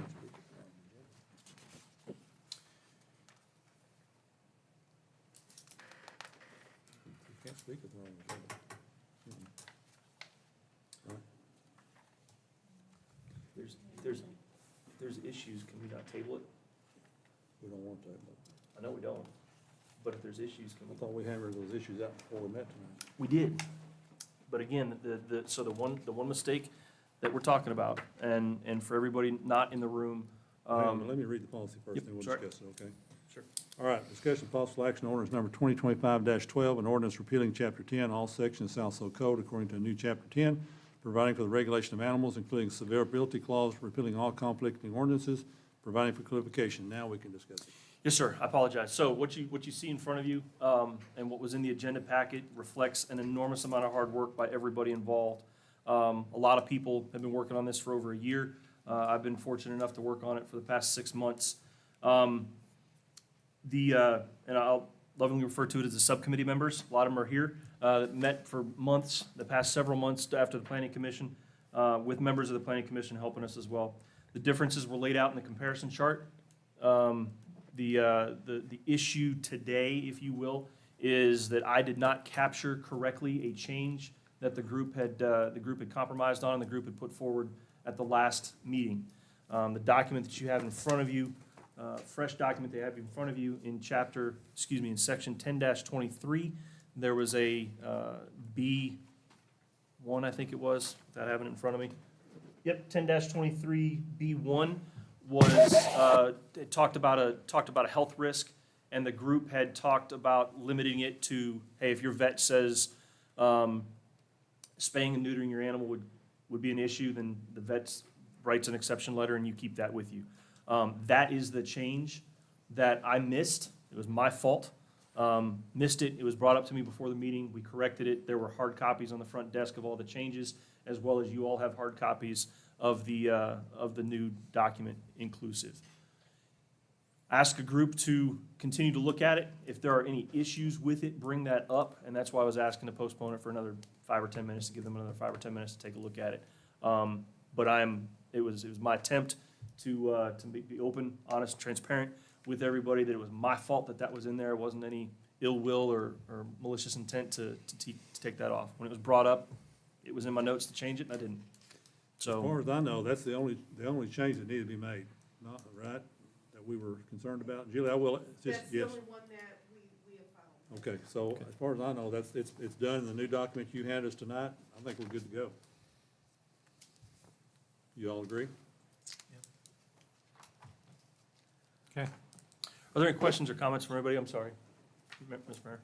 you can't speak if we're on the agenda. If there's issues, can we not table it? We don't want that, but I know we don't, but if there's issues, can I we? thought we hammered those issues out before we met tonight. We did. But again, so the one mistake that we're talking about, and for everybody not in the room, Let me read the policy first, yep, then we'll sorry. discuss it, okay? Sure. All right, discussion of possible action on ordinance number 2025-12, an ordinance repealing Chapter 10, all sections of South Sioux Code according to a new Chapter 10, providing for the regulation of animals, including severability clause, repealing all conflicting ordinances, providing for clarification. Now we can discuss it. Yes, sir, I apologize. So what you see in front of you, and what was in the agenda packet reflects an enormous amount of hard work by everybody involved. A lot of people have been working on this for over a year. I've been fortunate enough to work on it for the past 6 months. And I'll lovingly refer to it as the subcommittee members. A lot of them are here, that met for months, the past several months after the planning commission, with members of the planning commission helping us as well. The differences were laid out in the comparison chart. The issue today, if you will, is that I did not capture correctly a change that the group had compromised on and the group had put forward at the last meeting. The document that you have in front of you fresh document they have in front of you in in section 10-23, there was a B1, I think it was, without having it in front of me. Yep, 10-23 B1 was, it talked about a health risk, and the group had talked about limiting it to, hey, if your vet says spaying and neutering your animal would be an issue, then the vet writes an exception letter and you keep that with you. That is the change that I missed. It was my fault. Missed it. It was brought up to me before the meeting. We corrected it. There were hard copies on the front desk of all the changes, as well as you all have hard copies of the new document inclusive. Ask a group to continue to look at it. If there are any issues with it, bring that up, and that's why I was asking to postpone it for another 5 or 10 minutes, to give them another 5 or 10 minutes to take a look at it. But it was my attempt to be open, honest, transparent with everybody, that it was my fault that was in there. It wasn't any ill will or malicious intent to take that off. When it was brought up, it was in my notes to change it, and I didn't. As So, far as I know, that's the only change that needed to be made, not, right, that we were concerned about. Julie, I will, just, That's the yes. only one that we have found. Okay, so as far as I know, it's done in the new document you handed us tonight. I think we're good to go. You all agree? Okay. are there any questions or comments from everybody? I'm sorry, Mr. Mayor.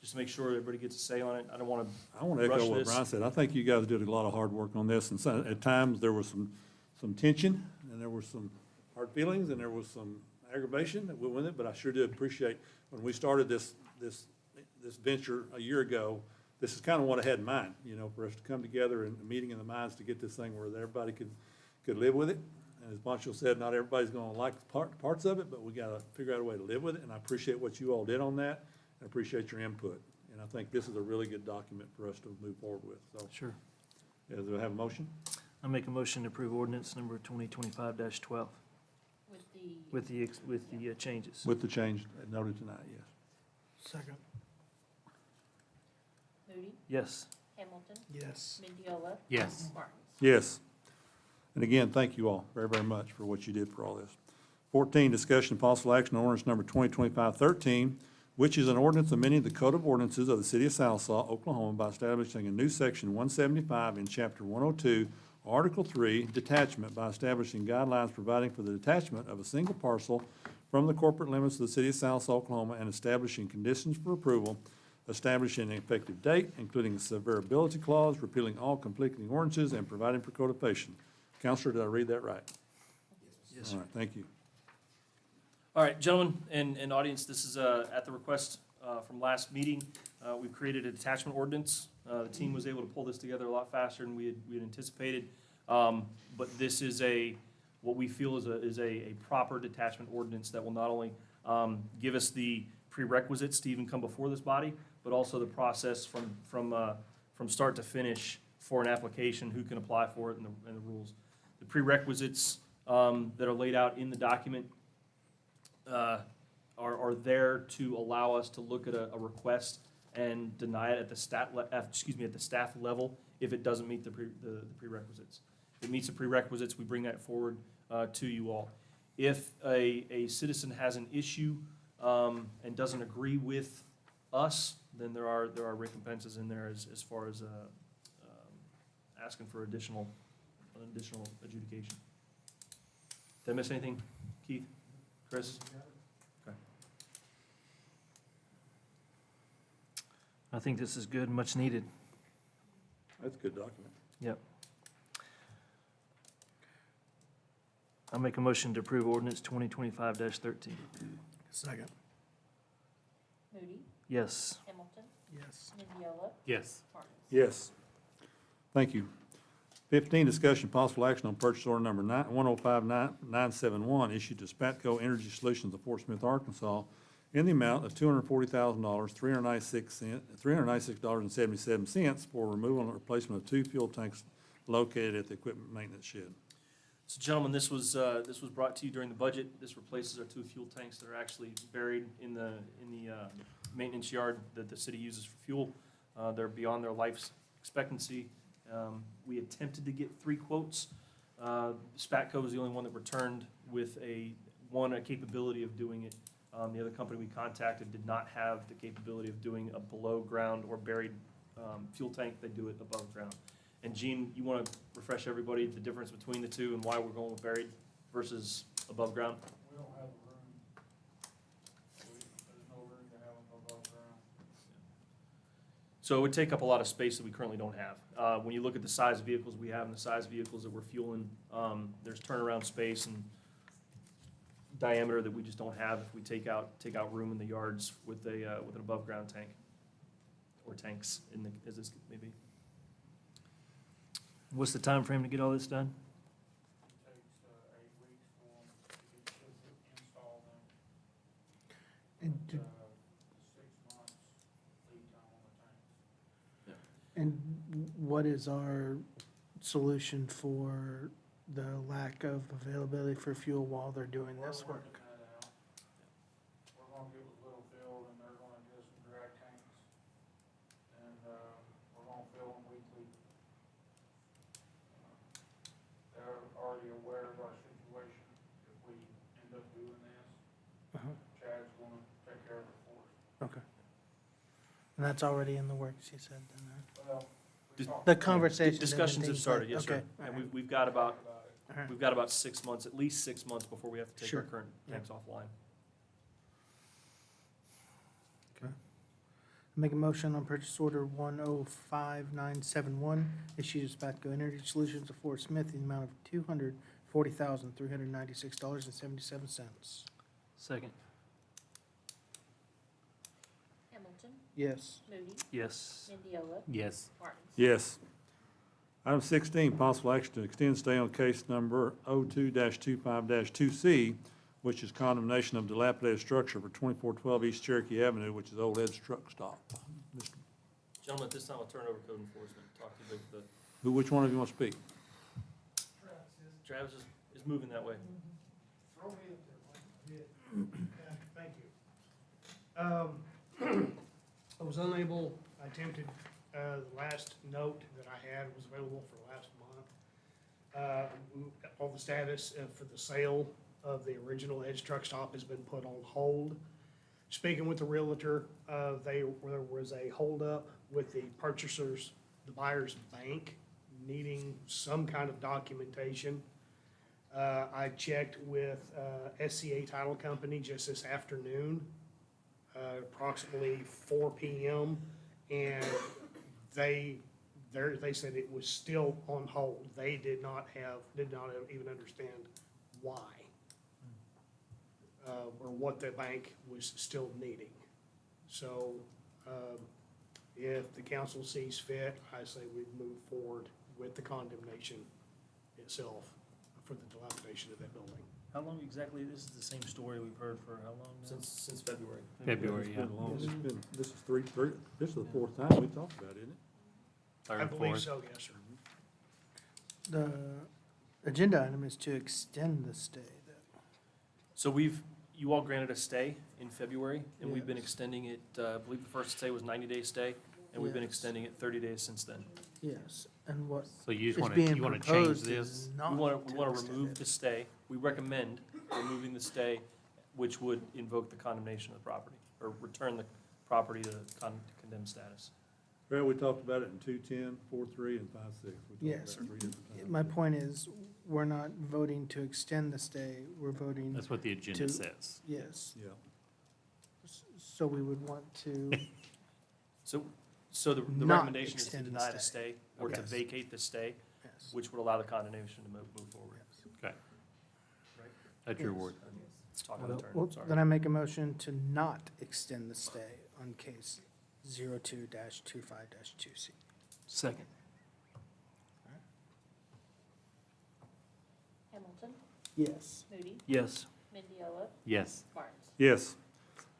Just to make sure everybody gets a say on it. I don't want to. I want to Rush echo what this. Brian said. I think you guys did a lot of hard work on this, and so, at times, there was some tension, and there were some hard feelings, and there was some aggravation that went with it, but I sure did appreciate, when we started this venture a year ago, this is kind of what I had in mind, for us to come together and a meeting of the minds to get this thing where everybody could live with it. And as Pancho said, not everybody's gonna like parts of it, but we gotta figure out a way to live with it, and I appreciate what you all did on that, and appreciate your input. And I think this is a really good document for us to move forward with, so. Sure. Do I have a motion? I make a motion to approve ordinance number 2025-12 With the. with the changes. With the change noted tonight, yes. Second. Moody, Yes. Hamilton, Yes. Mendiola. Yes. Martins. Yes. And again, thank you all very, very much for what you did for all this. 14, discussion and possible action on ordinance number 2025-13, which is an ordinance amending the Code of Ordinances of the City of Sallisaw, Oklahoma, by establishing a new section 175 in Chapter 102, Article 3, detachment, by establishing guidelines providing for the detachment of a single parcel from the corporate limits of the City of Sallisaw, Oklahoma, and establishing conditions for approval, establishing an effective date, including a severability clause, repealing all conflicting ordinances, and providing for codification. Counselor, did I read that right? Yes, All right, thank you. All right, gentlemen and audience, this is at the request from last meeting. We've created a detachment ordinance. The team was able to pull this together a lot faster than we had anticipated. But this is what we feel is a proper detachment ordinance that will not only give us the prerequisites to even come before this body, but also the process from start to finish for an application, who can apply for it, and the rules. The prerequisites that are laid out in the document are there to allow us to look at a request and deny it at the staff level if it doesn't meet the prerequisites. If it meets the prerequisites, we bring that forward to you all. If a citizen has an issue and doesn't agree with us, then there are recompenses in there as far as asking for additional adjudication. Did I miss anything, Keith? Chris? Okay. I think this is good, much needed. That's a good document. Yep. I make a motion to approve ordinance 2025-13. Second. Moody, Yes. Hamilton, Yes. Mendiola, Yes. Martins. Yes. Thank you. 15, discussion possible action on purchase order number 105971, issued to Spatco Energy Solutions of Fort Smith, Arkansas, in the amount of $240,000, $396.77 for removal and replacement of 2 fuel tanks located at the equipment maintenance shed. So gentlemen, this was brought to you during the budget. This replaces our 2 fuel tanks that are actually buried in the maintenance yard that the city uses for fuel. They're beyond their life expectancy. We attempted to get 3 quotes. Spatco was the only one that returned with a one, a capability of doing it. The other company we contacted did not have the capability of doing a below-ground or buried fuel tank. They do it above ground. And Gene, you want to refresh everybody the difference between the two and why we're going with buried versus above ground? We don't have room. There's no room to have them above ground. So it would take up a lot of space that we currently don't have. When you look at the size of vehicles we have and the size of vehicles that we're fueling, there's turnaround space and diameter that we just don't have if we take out room in the yards with an above-ground tank, or tanks as this may be. What's the time frame to get all this done? It takes 8 weeks for them to get installed And, and 6 months lead time on the tanks. and what is our solution for the lack of availability for fuel while they're doing this We're work? working that out. We're gonna get with Littlefield and they're gonna get us some drag tanks. And, we're gonna fill them weekly. They're already aware of our situation if we end up doing this. Uh-huh. Chad's gonna take care of it for us. Okay. And that's already in the works, you said, then, Well, we Dis- talked the about conversations. Discussions have started, yes, sir. Okay, And alright, we've got about, about it. alright. we've got about 6 months, at least 6 months before we have to take our Sure. current tanks offline. Make a motion on purchase order 105971, issued to Spatco Energy Solutions of Fort Smith in the amount of $240,396.77. Second. Hamilton, Yes. Moody, Yes. Yes. Mendiola, Martins. Yes. Item 16, possible action to extend stay on case number 02-25-2C, which is condemnation of dilapidated structure for 2412 East Cherokee Avenue, which is Old Ed's Truck Stop. Mr. Gentlemen, at this time, I'll turn it over to code enforcement, talk to the, Which one of you want to speak? Travis is moving that way. Throw me up there, Thank you. I was unable, I attempted, the last note that I had was available for last month. All the status for the sale of the original Edge Truck Stop has been put on hold. Speaking with the realtor, there was a holdup with the purchasers, the buyer's bank, needing some kind of documentation. I checked with SCA Title Company just this afternoon, approximately 4 PM, and they said it was still on hold. They did not even understand why, or what the bank was still needing. So, if the council sees fit, I say we move forward with the condemnation itself for the dilapidation of that building. How long exactly, this is the same story we've heard for how long now? Since February. February, It's yeah. been long. This is this is the fourth time we talked about it, isn't it? Third I and believe fourth. so, yes, sir. The agenda item is to extend the stay. So you all granted a stay in February, and we've been Yes. extending it, I believe the first stay was 90-day stay, and we've been Yes. extending it 30 days since then. Yes, and what So you just is want to, being you want to change proposed this? is We not want to to extend remove it. the stay. We recommend removing the stay, which would invoke the condemnation of the property, or return the property to condemned status. Well, we talked about it in 210, 4.3, and 5.6. We talked Yes. about it 3 different times. My point is, we're not voting to extend the stay, we're voting, That's what the agenda To- says. yes. Yeah. So we would want to, So the Not recommendation is to extend the deny the stay. stay, or to Okay. vacate the stay, yes. which would allow the condemnation to move forward. Okay. That's your Yes. word. Let's talk out of turn, Well, sorry. then I make a motion to not extend the stay on case 02-25-2C. Second. Hamilton, Yes. Moody, Yes. Mendiola, Yes. Martins. Yes.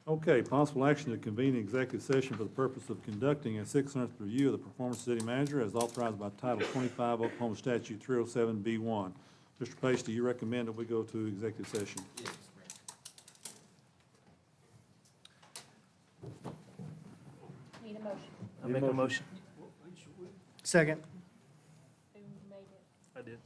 Okay, possible action to convene an executive session for the purpose of conducting a 600th review of the performance of city manager as authorized by Title 25 Oklahoma Statute 307B1. Mr. Pace, do you recommend that we go to executive session? Need a motion. I make a motion. Second. Who made it? I did.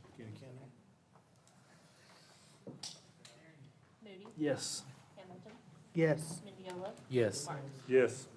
Moody, Moody, Yes. Hamilton, Yes. Mendiola, Yes. Martin. Yes.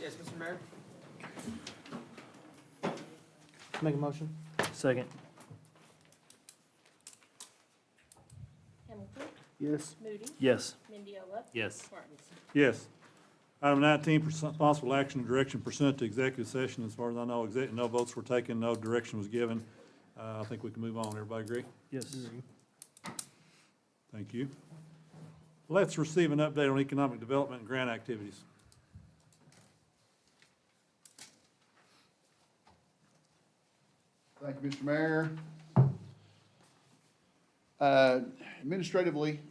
Yes, Mr. Mayor? Make a motion? Second. Hamilton, Yes. Moody, Yes. Mendiola, Yes. Martins. Yes. Item 19, possible action and direction pursuant to executive session. As far as I know, no votes were taken, no direction was given. I think we can move on. Everybody agree? Yes. Thank you. Let's receive an update on economic development and grant activities. Thank you, Mr. Mayor. Administratively,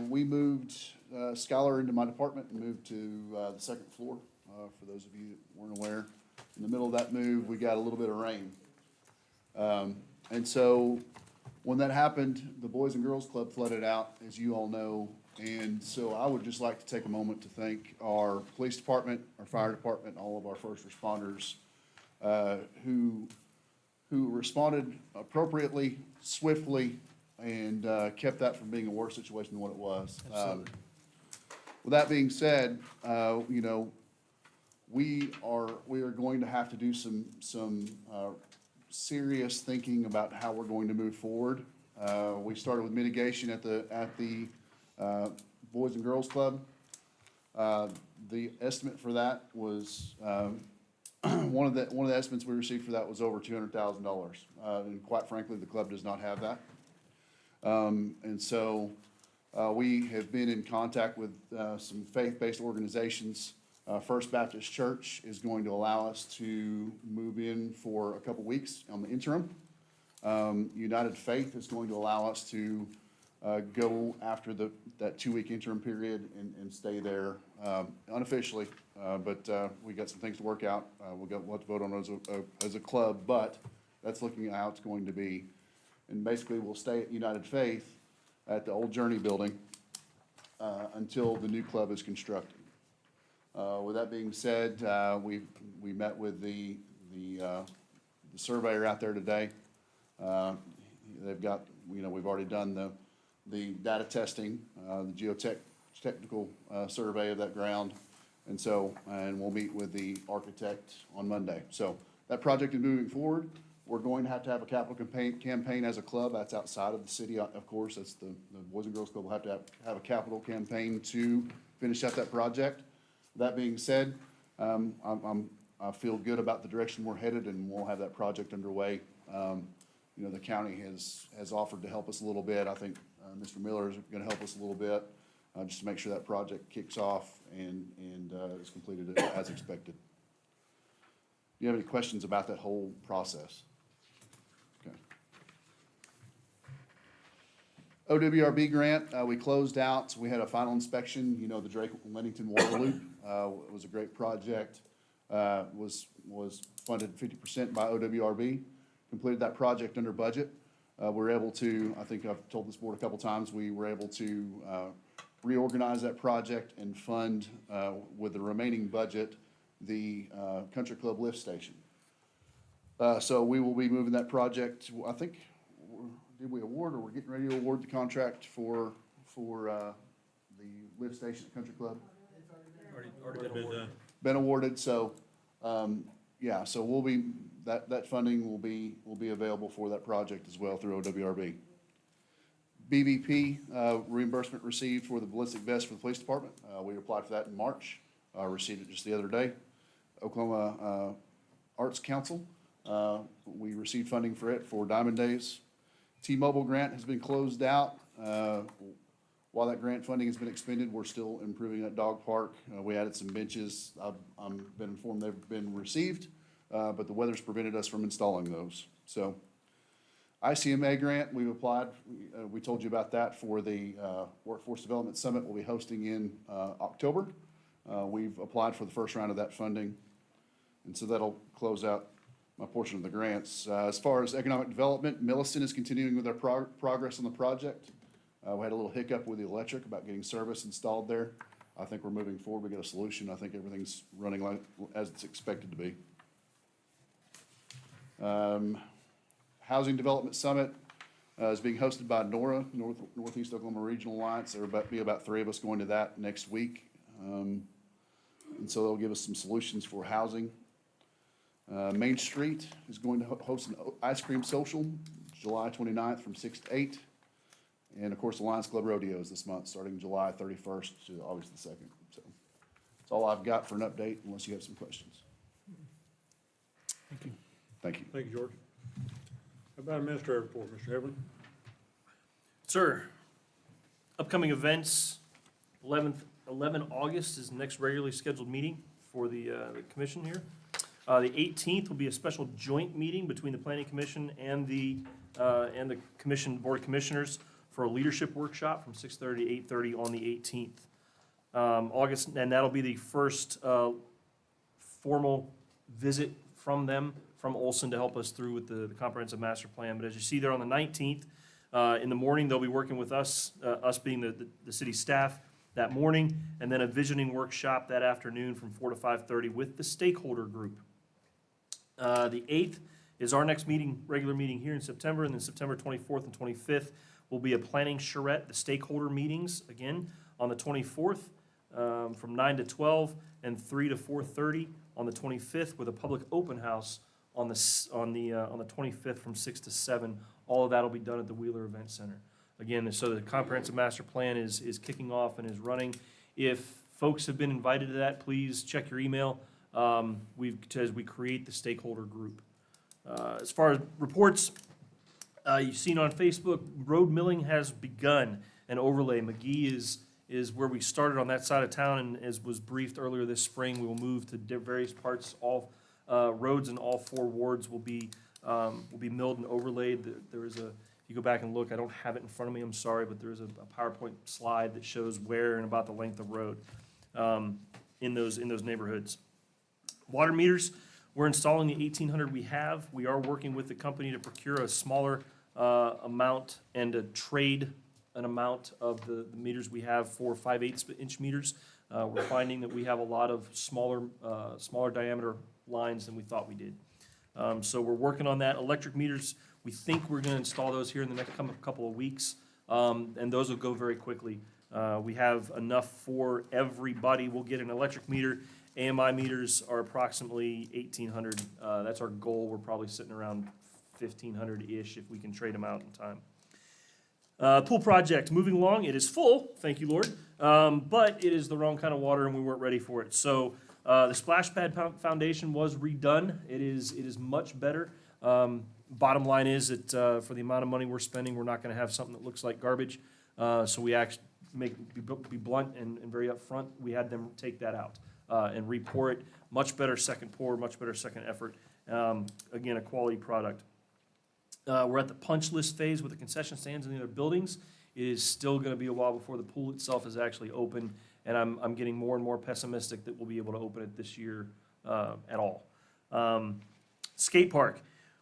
we moved Skylar into my department and moved to the second floor. For those of you that weren't aware, in the middle of that move, we got a little bit of rain. And so when that happened, the Boys and Girls Club flooded out, as you all know. And so I would just like to take a moment to thank our police department, our fire department, all of our first responders who responded appropriately, swiftly, and kept that from being a worse situation than what it was. With that being said, you know, we are going to have to do some serious thinking about how we're going to move forward. We started with mitigation at the Boys and Girls Club. The estimate for that was, one of the estimates we received for that was over $200,000. And quite frankly, the club does not have that. And so, we have been in contact with, some faith-based organizations. First Baptist Church is going to allow us to move in for a couple weeks on the interim. United Faith is going to allow us to, go after that 2-week interim period and stay there, unofficially. But we got some things to work out. We'll have to vote on those as a club, but that's looking at how it's going to be. And basically, we'll stay at United Faith at the old Journey building until the new club is constructed. With that being said, we met with the surveyor out there today. They've got, you know, we've already done the data testing, the geotechnical survey of that ground. And so, and we'll meet with the architect on Monday. So that project is moving forward. We're going to have a capital campaign as a club. That's outside of the city, of course. That's the Boys and Girls Club will have to have a capital campaign to finish up that project. That being said, I feel good about the direction we're headed, and we'll have that project underway. You know, the county has offered to help us a little bit. I think Mr. Miller is gonna help us a little bit, just to make sure that project kicks off and is completed as expected. Do you have any questions about that whole process? Okay. OWRB grant, we closed out. We had a final inspection, you know, the Drake Leadington Water Loop. It was a great project. Was funded 50% by OWRB. Completed that project under budget. We were able to, I think I've told this board a couple times, we were able to reorganize that project and fund, with the remaining budget, the Country Club lift station. So we will be moving that project, I think, did we award, or we're getting ready to award the contract for the lift station at Country Club? Been awarded, so, yeah, so we'll be, that funding will be available for that project as well through OWRB. BVP, reimbursement received for the ballistic vest for the police department. We applied for that in March, received it just the other day. Oklahoma Arts Council, we received funding for it for Diamond Days. T-Mobile grant has been closed out. While that grant funding has been expended, we're still improving that dog park. We added some benches. I've been informed they've been received, but the weather's prevented us from installing those. So, ICMA grant, we've applied. We told you about that for the Workforce Development Summit we'll be hosting in October. We've applied for the first round of that funding, and so that'll close out my portion of the grants. As far as economic development, Millicent is continuing with our progress on the project. We had a little hiccup with the electric about getting service installed there. I think we're moving forward. We got a solution. I think everything's running like as it's expected to be. Housing Development Summit is being hosted by NORA, Northeast Oklahoma Regional Alliance. There will be about 3 of us going to that next week. and so they'll give us some solutions for housing. Main Street is going to host an ice cream social, July 29th from 6 to 8. And of course, the Lions Club Rodeo is this month, starting July 31st to August the 2nd. So that's all I've got for an update, unless you have some questions. Thank you. Thank you. Thank you, George. How about administrator report, Mr. Evelyn? Sir, upcoming events, 11 August is the next regularly scheduled meeting for the commission here. The 18th will be a special joint meeting between the planning commission and the commission, board of commissioners for a leadership workshop from 6:30 to 8:30 on the 18th. August, and that'll be the first formal visit from them, from Olson, to help us through with the comprehensive master plan. But as you see there on the 19th, in the morning, they'll be working with us, us being the city staff that morning, and then a visioning workshop that afternoon from 4 to 5:30 with the stakeholder group. The 8th is our next meeting, regular meeting here in September, and then September 24th and 25th will be a planning charrette, the stakeholder meetings, again, on the 24th, from 9 to 12 and 3 to 4:30 on the 25th, with a public open house on the 25th from 6 to 7. All of that will be done at the Wheeler Event Center. Again, so the comprehensive master plan is kicking off and is running. If folks have been invited to that, please check your email. As we create the stakeholder group. As far as reports, you've seen on Facebook, road milling has begun, an overlay. McGee is where we started on that side of town, and as was briefed earlier this spring, we will move to various parts. All roads in all 4 wards will be milled and overlaid. There is if you go back and look, I don't have it in front of me, I'm sorry, but there is a PowerPoint slide that shows where and about the length of road in those neighborhoods. Water meters, we're installing the 1,800 we have. We are working with the company to procure a smaller amount and to trade an amount of the meters we have for 5/8" meters. We're finding that we have a lot of smaller diameter lines than we thought we did. So we're working on that. Electric meters, we think we're gonna install those here in the next couple of weeks, and those will go very quickly. We have enough for everybody. We'll get an electric meter. AMI meters are approximately 1,800. That's our goal. We're probably sitting around 1,500-ish if we can trade them out in time. Pool project, moving along. It is full, thank you, Lord, but it is the wrong kind of water and we weren't ready for it. So the splash pad foundation was redone. It is much better. Bottom line is that for the amount of money we're spending, we're not going to have something that looks like garbage. So we actually be blunt and very upfront. We had them take that out. And re-pour it. Much better second pour, much better second effort. Again, a quality product. We're at the punch list phase with the concession stands in the other buildings. It is still going to be a while before the pool itself is actually open, and I'm getting more and more pessimistic that we'll be able to open it this year at all. Skate park.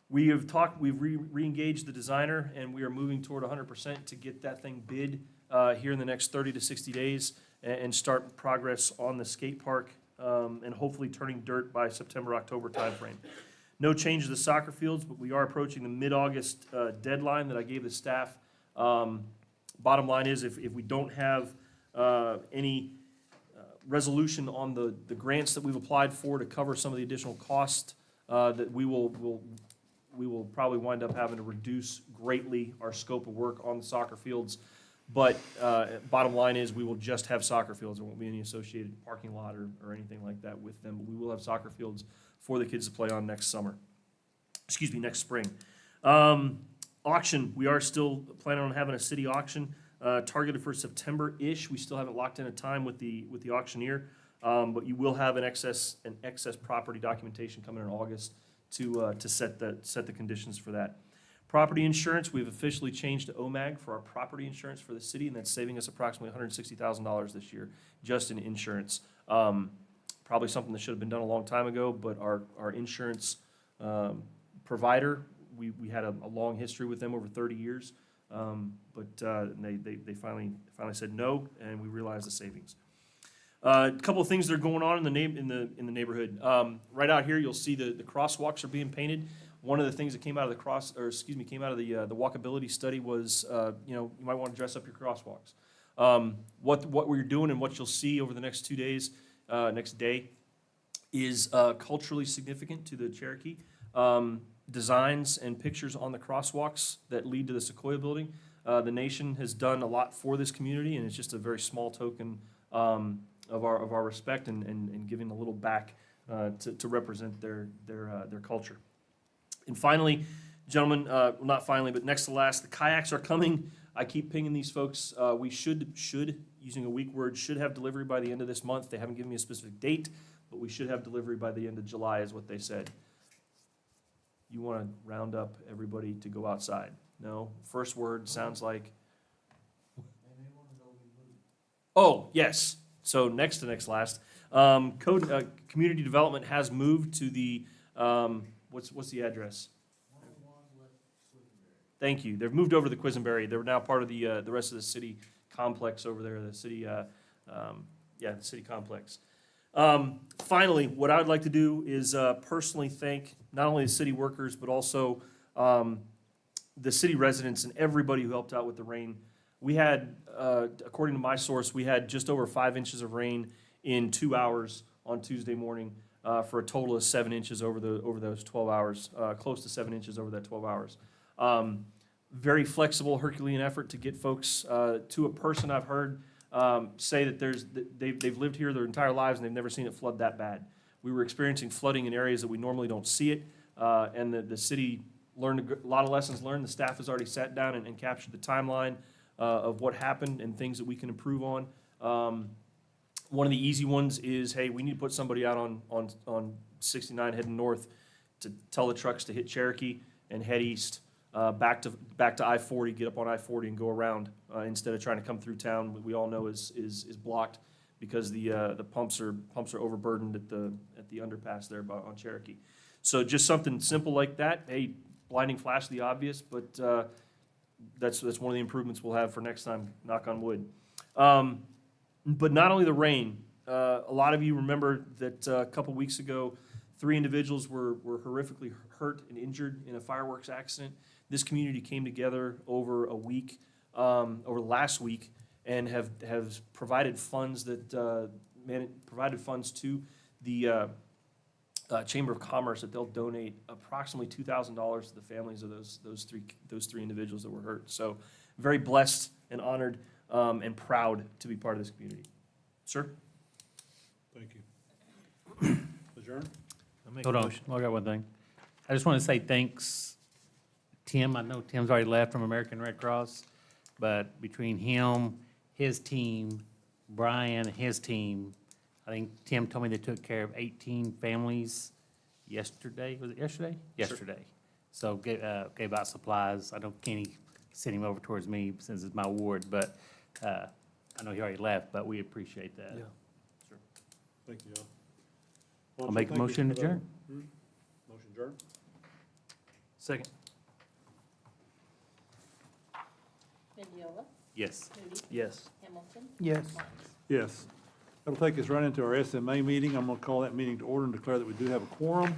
We've re-engaged the designer, and we are moving toward 100% to get that thing bid here in the next 30 to 60 days and start progress on the skate park and hopefully turning dirt by September, October timeframe. No change to the soccer fields, but we are approaching the mid-August deadline that I gave the staff. Bottom line is, if we don't have any resolution on the grants that we've applied for to cover some of the additional costs, that we will probably wind up having to reduce greatly our scope of work on the soccer fields. But bottom line is, we will just have soccer fields. There won't be any associated parking lot or anything like that with them. But we will have soccer fields for the kids to play on next spring. Auction, we are still planning on having a city auction targeted for September-ish. We still haven't locked in a time with the auctioneer, but you will have an excess property documentation coming in August to set the conditions for that. Property insurance, we've officially changed to OMAG for our property insurance for the city, and that's saving us approximately $160,000 this year just in insurance. Probably something that should have been done a long time ago, but our insurance provider, we had a long history with them over 30 years, but they finally said no, and we realized the savings. A couple of things that are going on in the neighborhood. Right out here, you'll see the crosswalks are being painted. One of the things that came out of the walkability study was, you might want to dress up your crosswalks. What we're doing and what you'll see over the next 2 days next day, is culturally significant to the Cherokee. Designs and pictures on the crosswalks that lead to the Sequoia Building. The nation has done a lot for this community, and it's just a very small token of our respect and giving a little back to represent their culture. And finally, gentlemen, well, not finally, but next to last, the kayaks are coming. I keep pinging these folks. We should, using a weak word, should have delivery by the end of this month. They haven't given me a specific date, but we should have delivery by the end of July is what they said. You want to round up everybody to go outside? No? First word sounds like. Oh, yes. So next to next last. Community development has moved to the, what's the address? Thank you. They've moved over to the Quisenberry. They're now part of the rest of the city complex over there, the city, the city complex. Finally, what I would like to do is personally thank not only the city workers, but also the city residents and everybody who helped out with the rain. We had, according to my source, we had just over 5 inches of rain in 2 hours on Tuesday morning for a total of 7 inches over those 12 hours, close to 7 inches over that 12 hours. Very flexible Herculean effort to get folks to a person I've heard say that they've lived here their entire lives and they've never seen it flood that bad. We were experiencing flooding in areas that we normally don't see it, and the city learned a lot of lessons learned. The staff has already sat down and captured the timeline of what happened and things that we can improve on. One of the easy ones is, hey, we need to put somebody out on 69 heading north to tell the trucks to hit Cherokee and head east. Back to I-40, get up on I-40 and go around instead of trying to come through town. We all know is blocked because the pumps are overburdened at the underpass there on Cherokee. So just something simple like that. Hey, blinding flash the obvious, but that's one of the improvements we'll have for next time. Knock on wood. But not only the rain. A lot of you remember that a couple weeks ago, 3 individuals were horrifically hurt and injured in a fireworks accident. This community came together over a week, over last week, and have provided funds to the Chamber of Commerce that they'll donate approximately $2,000 to the families of those three individuals that were hurt. So very blessed and honored and proud to be part of this community. Sir? Thank you. Adjourn? Hold on, I got one thing. I just want to say thanks, Tim. I know Tim's already left from American Red Cross, but between him, his team, Brian, his team, I think Tim told me they took care of 18 families yesterday. Was it yesterday? Yesterday. So gave out supplies. I know Kenny sent him over towards me since it's my ward, but I know he already left, but we appreciate that. Yeah. Thank you, all. I'll make a motion to adjourn. Motion adjourn? Second. Mendiola, Yes. Moody, Yes. Hamilton, Yes. Martins. Yes. That'll take us right into our SMA meeting. I'm gonna call that meeting to order and declare that we do have a quorum.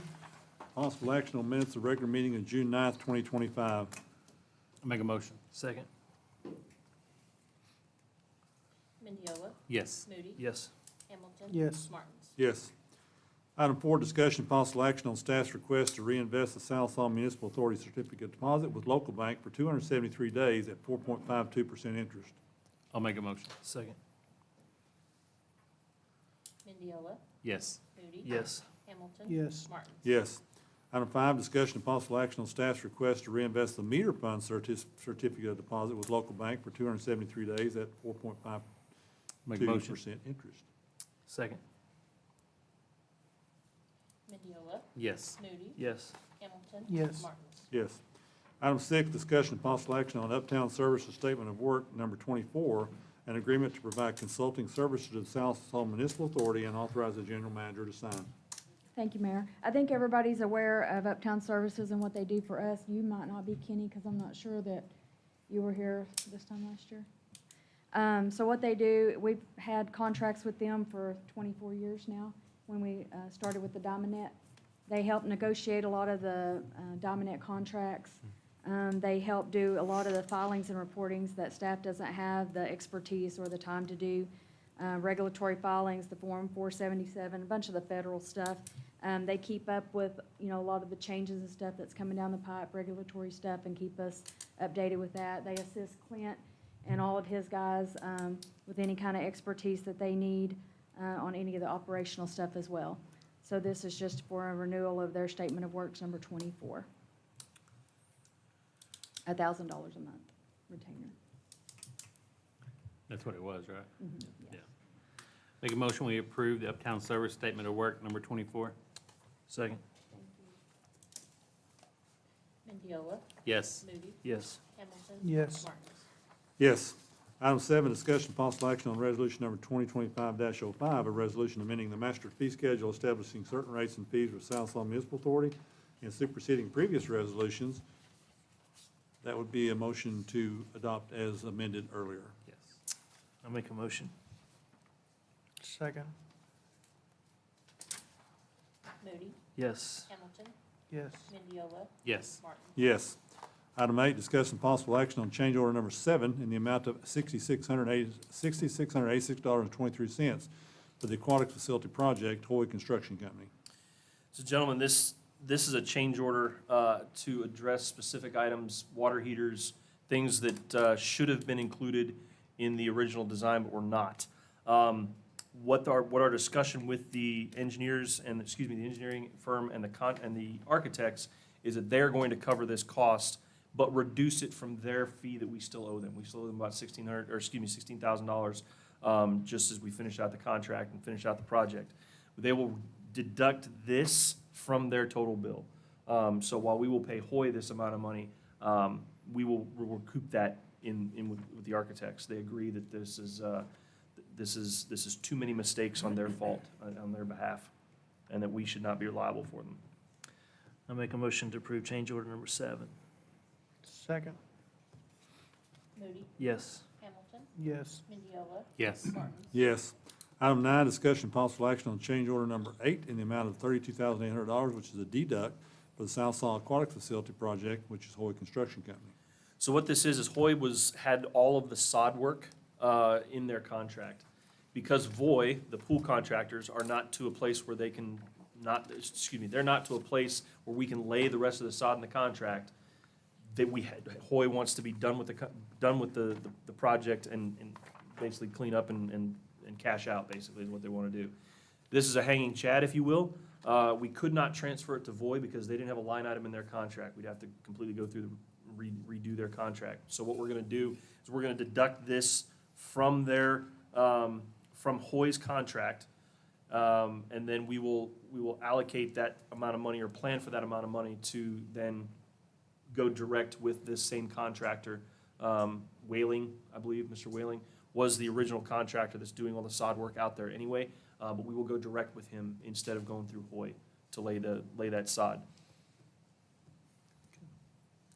Possible action on minutes of regular meeting of June 9th, 2025. I'll make a motion. Second. Mendiola, Yes. Moody, Yes. Hamilton. Yes. Martins. Yes. Item 4, discussion possible action on staff's request to reinvest the Southall Municipal Authority certificate deposit with local bank for 273 days at 4.52% interest. I'll make a motion. Second. Mendiola, Yes. Moody. Yes. Hamilton. Yes. Martins. Yes. Item 5, discussion and possible action on staff's request to reinvest the meter fund certificate of deposit with local bank for 273 days at 4.52% Make a motion. interest. Second. Mendiola, Yes. Moody. Yes. Hamilton. Yes. Martins. Yes. Item 6, discussion and possible action on Uptown Services Statement of Work number 24, an agreement to provide consulting services to the Southall Municipal Authority and authorize the general manager to sign. Thank you, Mayor. I think everybody's aware of Uptown Services and what they do for us. You might not be, Kenny, because I'm not sure that you were here this time last year. So what they do, we've had contracts with them for 24 years now, when we started with the DiamondNet. They help negotiate a lot of the DiamondNet contracts. They help do a lot of the filings and reportings that staff doesn't have the expertise or the time to do. regulatory filings, the Form 477, a bunch of the federal stuff. They keep up with, you know, a lot of the changes and stuff that's coming down the pipe, regulatory stuff, and keep us updated with that. They assist Clint and all of his guys with any kind of expertise that they need on any of the operational stuff as well. So this is just for a renewal of their statement of works number 24. $1,000 a month retainer. That's what it was, right? Mhm, Yeah. yes. Make a motion, we approve the Uptown Service Statement of Work number 24. Second. Mendiola, Yes. Moody, Yes. Hamilton. Yes. Martins. Yes. Item 7, discussion possible action on resolution number 2025-05, a resolution amending the master fee schedule establishing certain rates and fees with South Salem Municipal Authority and superseding previous resolutions. That would be a motion to adopt as amended earlier. Yes. I'll make a motion. Second. Moody, Yes. Hamilton, Yes. Mendiola, Yes. Martins. Yes. Item 8, discussion possible action on change order number 7 in the amount of $6,686.23 for the aquatic facility project, Hoy Construction Company. So gentlemen, this is a change order to address specific items, water heaters, things that should have been included in the original design but were not. What our discussion with the engineers and, the engineering firm and the architects is that they're going to cover this cost, but reduce it from their fee that we still owe them. We still owe them about $16,000, just as we finish out the contract and finish out the project. They will deduct this from their total bill. So while we will pay Hoy this amount of money, we'll recoup that in with the architects. They agree that this is too many mistakes on their fault, on their behalf, and that we should not be liable for them. I'll make a motion to approve change order number 7. Second. Moody, Yes. Hamilton, Yes. Mendiola, Yes. Martins. Yes. Item 9, discussion possible action on change order number 8 in the amount of $32,800, which is a deduct for the South Salem Aquatic Facility Project, which is Hoy Construction Company. So what this is Hoy had all of the sod work in their contract. Because Voy, the pool contractors, are not to a place where they're not to a place where we can lay the rest of the sod in the contract, Hoy wants to be done with the project and basically clean up and cash out, basically, is what they want to do. This is a hanging chad, if you will. We could not transfer it to Voy because they didn't have a line item in their contract. We'd have to completely go through redo their contract. So what we're gonna do is we're gonna deduct this from from Hoy's contract, and then we will allocate that amount of money or plan for that amount of money to then go direct with this same contractor. Whaling, I believe, Mr. Whaling, was the original contractor that's doing all the sod work out there anyway, but we will go direct with him instead of going through Hoy to lay that sod.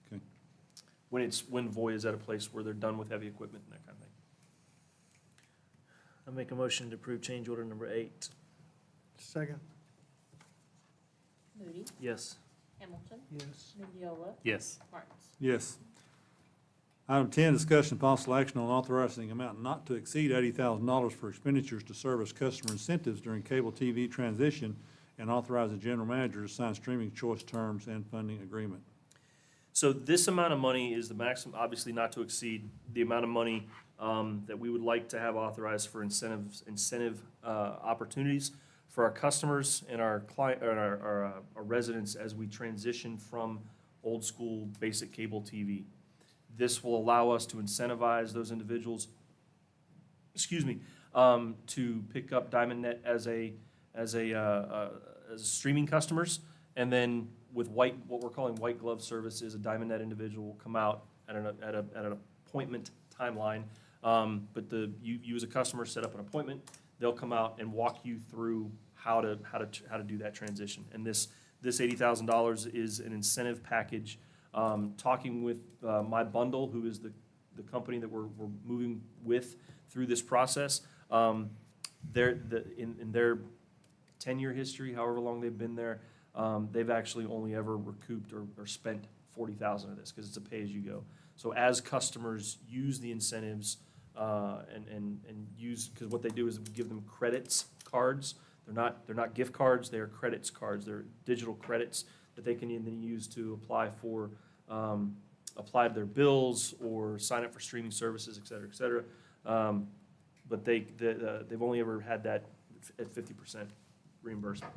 Okay. When Voy is at a place where they're done with heavy equipment and that kind of thing. I'll make a motion to approve change order number 8. Second. Moody, Yes. Hamilton, Yes. Mendiola, Yes. Martins. Yes. Item 10, discussion possible action on authorizing amount not to exceed $80,000 for expenditures to service customer incentives during cable TV transition and authorize the general manager to sign streaming choice terms and funding agreement. So this amount of money is the maximum, obviously not to exceed the amount of money that we would like to have authorized for incentive opportunities for our customers and our client, or our residents as we transition from old school basic cable TV. This will allow us to incentivize those individuals, to pick up DiamondNet as streaming customers, and then with what we're calling white glove services, a DiamondNet individual will come out at an appointment timeline. But you as a customer set up an appointment, they'll come out and walk you through how to do that transition. And this $80,000 is an incentive package. Talking with My Bundle, who is the company that we're moving with through this process, in their 10-year history, however long they've been there, they've actually only ever recouped or spent $40,000 of this because it's a pay-as-you-go. So as customers use the incentives, and use, because what they do is give them credits cards. They're not gift cards, they're credits cards. They're digital credits that they can then use to apply for, apply to their bills or sign up for streaming services, et cetera, et cetera. But they've only ever had that at 50% reimbursement.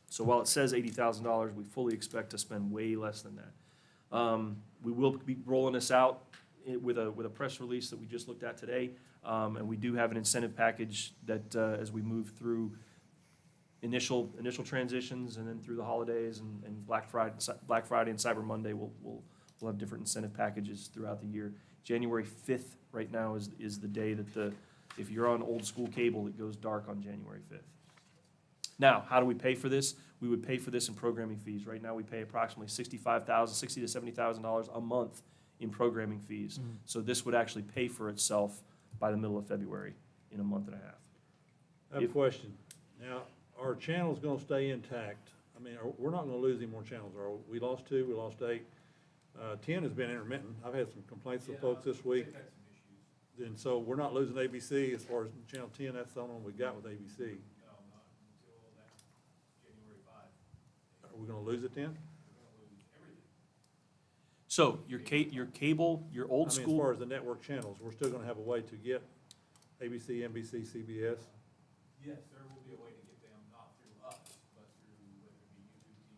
So while it says $80,000, we fully expect to spend way less than that. We will be rolling this out with a press release that we just looked at today. And we do have an incentive package that, as we move through initial transitions and then through the holidays and Black Friday and Cyber Monday, we'll have different incentive packages throughout the year. January 5th right now is the day that if you're on old school cable, it goes dark on January 5th. Now, how do we pay for this? We would pay for this in programming fees. Right now, we pay approximately $60,000 to $70,000 a month in programming fees. So this would actually pay for itself by the middle of February in a month and a half. I have a question. Now, are channels gonna stay intact? I mean, we're not gonna lose any more channels, are we? We lost 2, we lost 8. 10 has been intermittent. I've had some complaints with folks this week. And so we're not losing ABC as far as channel 10, that's the only one we got with ABC. Are we gonna lose it then? So your cable, your old I mean, as school, far as the network channels, we're still gonna have a way to get ABC, NBC, CBS? Yes, there will be a way to get them, not through us, but through whether it be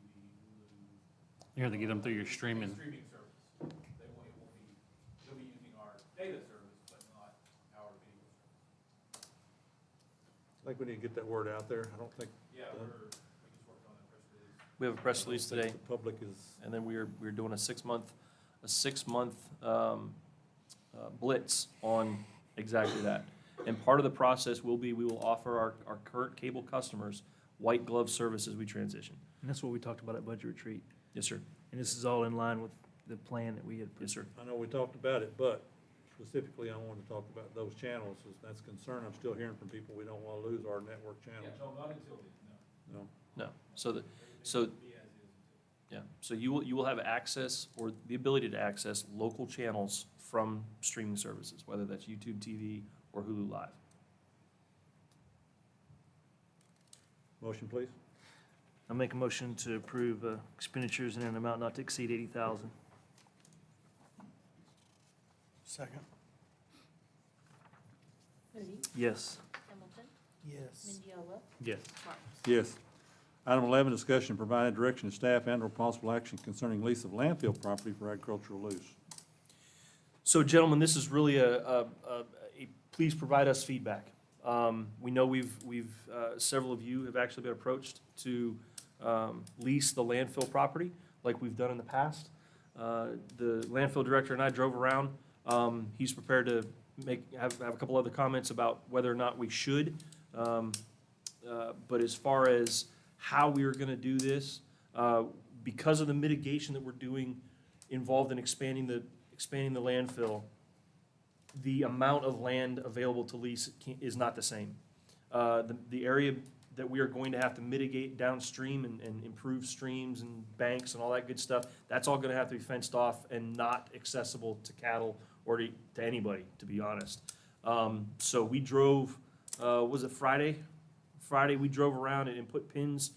YouTube TV, Hulu. You have to get them through your streaming. Streaming service. It won't be, they'll be using our data service, but not our video service. I think we need to get that word out there. I don't think Yeah, we just worked on that press release. we have a press release today, the public is, and then we're doing a six-month blitz on exactly that. And part of the process will be, we will offer our current cable customers white glove service as we transition. And that's what we talked about at budget retreat. Yes, sir. And this is all in line with the plan that we had. Yes, sir. I know we talked about it, but specifically I wanted to talk about those channels. That's a concern I'm still hearing from people. We don't wanna lose our network channels. Yeah, no, not until then, no. No. No. So Be as is. yeah, so you will have access or the ability to access local channels from streaming services, whether that's YouTube TV or Hulu Live. Motion, please. I make a motion to approve expenditures in an amount not to exceed 80,000. Second. Moody, Yes. Hamilton, Yes. Yes. Mendiola, Martin. Yes. Item 11, discussion and provide direction to staff and/or possible action concerning lease of landfill property for agricultural use. So gentlemen, this is really a please provide us feedback. We know several of you have actually been approached to lease the landfill property like we've done in the past. The landfill director and I drove around. He's prepared to have a couple other comments about whether or not we should. But as far as how we are gonna do this, because of the mitigation that we're doing involved in expanding the landfill, the amount of land available to lease is not the same. The area that we are going to have to mitigate downstream and improve streams and banks and all that good stuff, that's all gonna have to be fenced off and not accessible to cattle or to anybody, to be honest. So we drove, was it Friday? Friday, we drove around and put pins,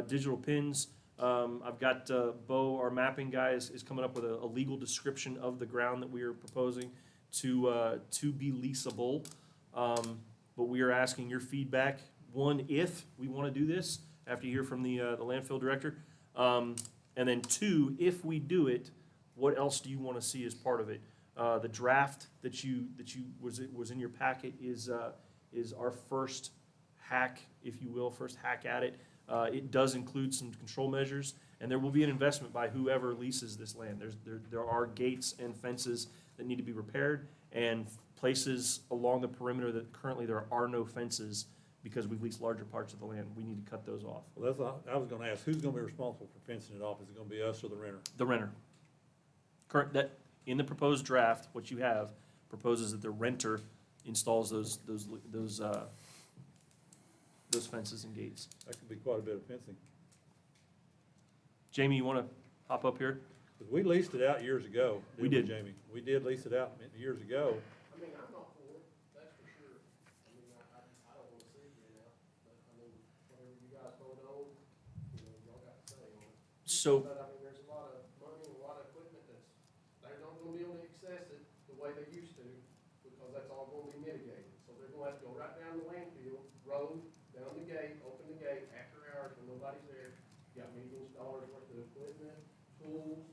digital pins. I've got Bo, our mapping guy, is coming up with a legal description of the ground that we are proposing to be leasable. But we are asking your feedback, one, if we want to do this, after you hear from the landfill director. And then two, if we do it, what else do you want to see as part of it? The draft that was in your packet is our first hack, if you will, first hack at it. It does include some control measures, and there will be an investment by whoever leases this land. There are gates and fences that need to be repaired, and places along the perimeter that currently there are no fences because we've leased larger parts of the land. We need to cut those off. Well, I was gonna ask, who's gonna be responsible for fencing it off? Is it gonna be us or the renter? The renter. In the proposed draft, what you have proposes that the renter installs those fences and gates. That could be quite a bit of fencing. Jamie, you want to hop up here? Because we leased it out years ago. We didn't did. Jamie? We did lease it out years ago. I mean, I'm not for it. So, But I mean, there's a lot of money and a lot of equipment that's, they're not gonna be able to access it the way they used to, because that's all gonna be mitigated. So they're gonna have to go right down the landfill, road, down the gate, open the gate after hours when nobody's there. You got millions of dollars worth of equipment, tools,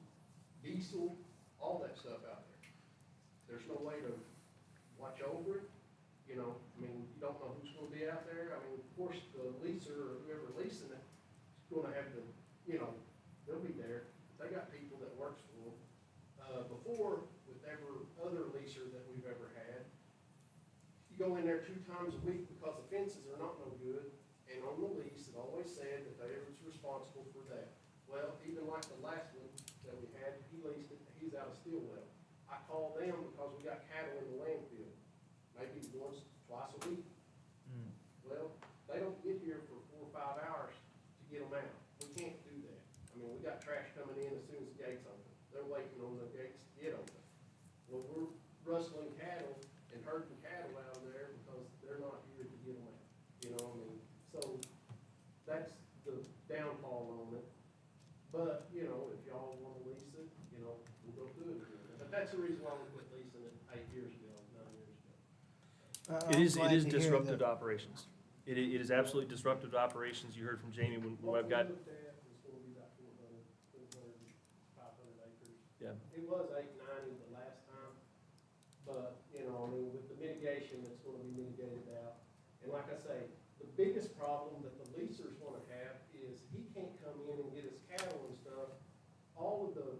diesel, all that stuff out there. There's no way to watch over it, you know, I mean, you don't know who's gonna be out there. I mean, of course, the leaser or whoever leasing it is gonna have to, you know, they'll be there. They got people that works for them. Before, with every other leaser that we've ever had, you go in there 2 times a week because the fences are not no good, and on the lease, it always said that they was responsible for that. Well, even like the last one that we had, he leased it, he's out of Stillwell. I call them because we got cattle in the landfill, maybe once, twice a week. Well, they don't get here for 4 or 5 hours to get them out. We can't do that. I mean, we got trash coming in as soon as the gate's open. They're waiting on the gates to get open. Well, we're rustling cattle and herding cattle out there because they're not here to get them out. You know what I mean? So that's the downfall on it. But, you know, if y'all wanna lease it, you know, we'll go through it again. But that's the reason why we quit leasing it 8 years ago, 9 years ago. it is disruptive to operations. It is absolutely disruptive to operations. You heard from Jamie when I've got, What we looked at was gonna be about 500 acres. yeah. It was 890 the last time, but, you know, I mean, with the mitigation, it's gonna be mitigated out. And like I say, the biggest problem that the leasers wanna have is he can't come in and get his cattle and stuff. All of the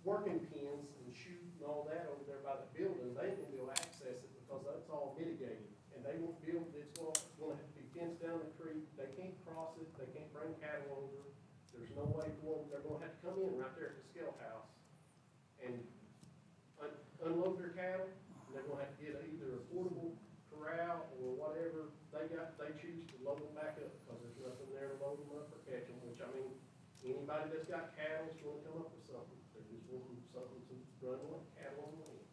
working pens and chute and all that over there by the building, they ain't gonna be able to access it because that's all mitigated. And they won't be able, it's gonna have to be fenced down the creek, they can't cross it, they can't bring cattle over. There's no way for them, they're gonna have to come in right there at the scale house and unload their cattle, and they're gonna have to get either a portable corral or whatever they choose to load them back up, because there's nothing there to load them up or catch them, which, I mean, anybody that's got cattle is gonna come up with something. They're just wanting something to run like cattle on the land.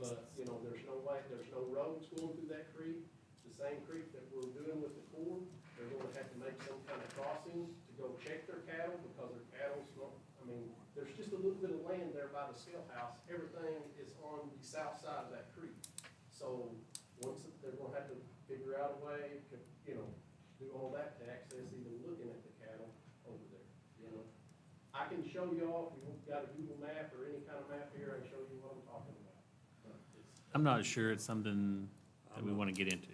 But, you know, there's no way, there's no roads going through that creek, the same creek that we're doing with the Corps. They're gonna have to make some kind of crossing to go check their cattle, because their cattle's not, I mean, there's just a little bit of land there by the scale house. Everything is on the south side of that creek. So, once, they're gonna have to figure out a way to, you know, do all that to access even looking at the cattle over there, you know. I can show you all, if you've got a Google map or any kind of map here, I can show you what I'm talking about. But it's, I'm not sure it's something that we want to get into.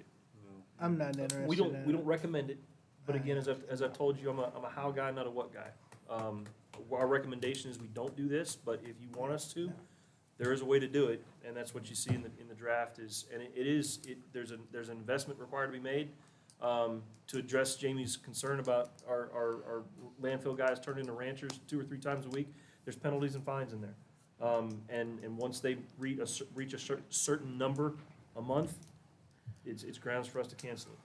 I'm not interested in We it. don't recommend it, but again, as I've told you, I'm a how guy, not a what guy. Our recommendation is we don't do this, but if you want us to, there is a way to do it, and that's what you see in the draft is, and there's an investment required to be made, to address Jamie's concern about our landfill guys turning into ranchers 2 or 3 times a week. There's penalties and fines in there. And once they reach a certain number a month, it's grounds for us to cancel it.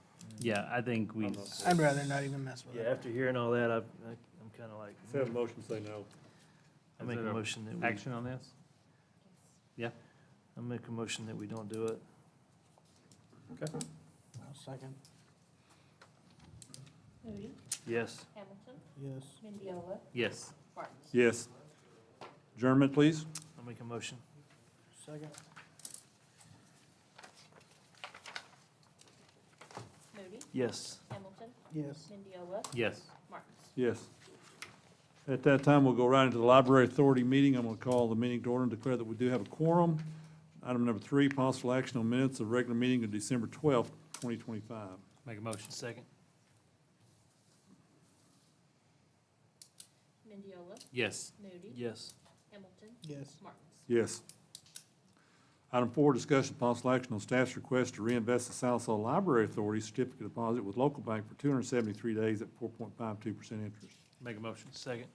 Yeah, I think we, I'd rather not even mess with Yeah, it. after hearing all that, I'm kinda like, If you have a motion, say no. I make a motion that we, action on this? I make a motion that we don't do it. Okay. I'll second. Moody, Yes. Hamilton, Yes. Uh, Mendiola, Yes. Martins. Yes. Adjournment, please. I'll make a motion. Second. Moody, Yes. Hamilton, Yes. Mendiola, Yes. Martins. Yes. At that time, we'll go right into the Library Authority meeting. I'm going to call the meeting to order and declare that we do have a quorum. Item number 3, possible action on minutes of regular meeting of December 12th, 2025. Make a motion. Second. Mendiola, Yes. Moody, Yes. Hamilton, Yes. Martins. Yes. Item 4, discussion possible action on staff's request to reinvest the Sallisaw Library Authority certificate deposit with local bank for 273 days at 4.52% interest. Make a motion. Second.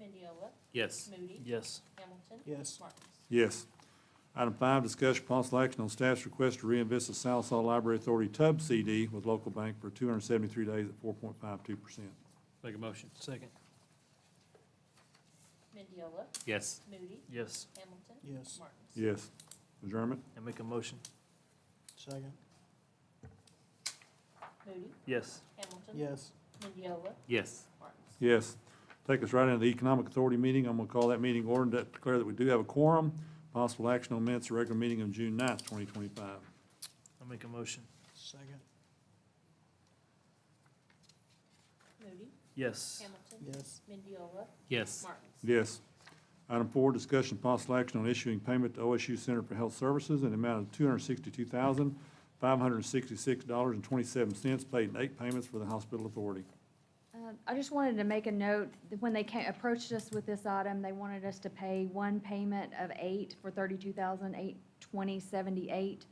Mendiola, Yes. Moody, Yes. Hamilton, Yes. Martins. Yes. Item 5, discussion possible action on staff's request to reinvest the Sallisaw Library Authority TUB CD with local bank for 273 days at 4.52%. Make a motion. Second. Mendiola, Yes. Moody, Yes. Hamilton, Yes. Martins. Yes. Adjournment? I make a motion. Second. Moody, Yes. Hamilton. Yes. Mendiola, Yes. Martins. Yes. Take us right into the Economic Authority meeting. I'm gonna call that meeting ordered to declare that we do have a quorum. Possible action on minutes of regular meeting of June 9th, 2025. I'll make a motion. Second. Moody, Yes. Hamilton. Yes. Mendiola, Yes. Martins. Yes. Item 4, discussion possible action on issuing payment to OSU Center for Health Services in the amount of $262,566.27 paid in 8 payments for the hospital authority. I just wanted to make a note, that when they approached us with this item, they wanted us to pay one payment of 8 for $32,820.78.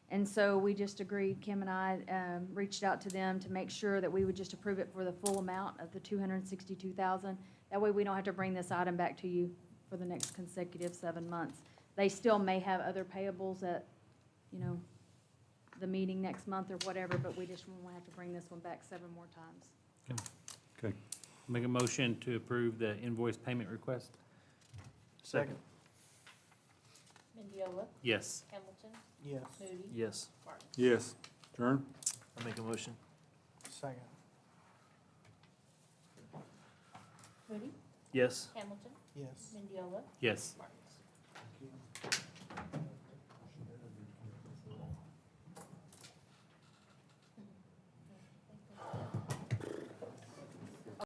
And so we just agreed, Kim and I, reached out to them to make sure that we would just approve it for the full amount of the $262,000. That way we don't have to bring this item back to you for the next consecutive 7 months. They still may have other payables at, the meeting next month or whatever, but we just won't have to bring this one back 7 more times. Okay. Make a motion to approve the invoice payment request? Second. Mendiola, Yes. Hamilton, Yes. Moody, Yes. Martins. Yes. Adjourn? I'll make a motion. Second. Moody, Yes. Hamilton, Yes. Mendiola, Yes. Martins.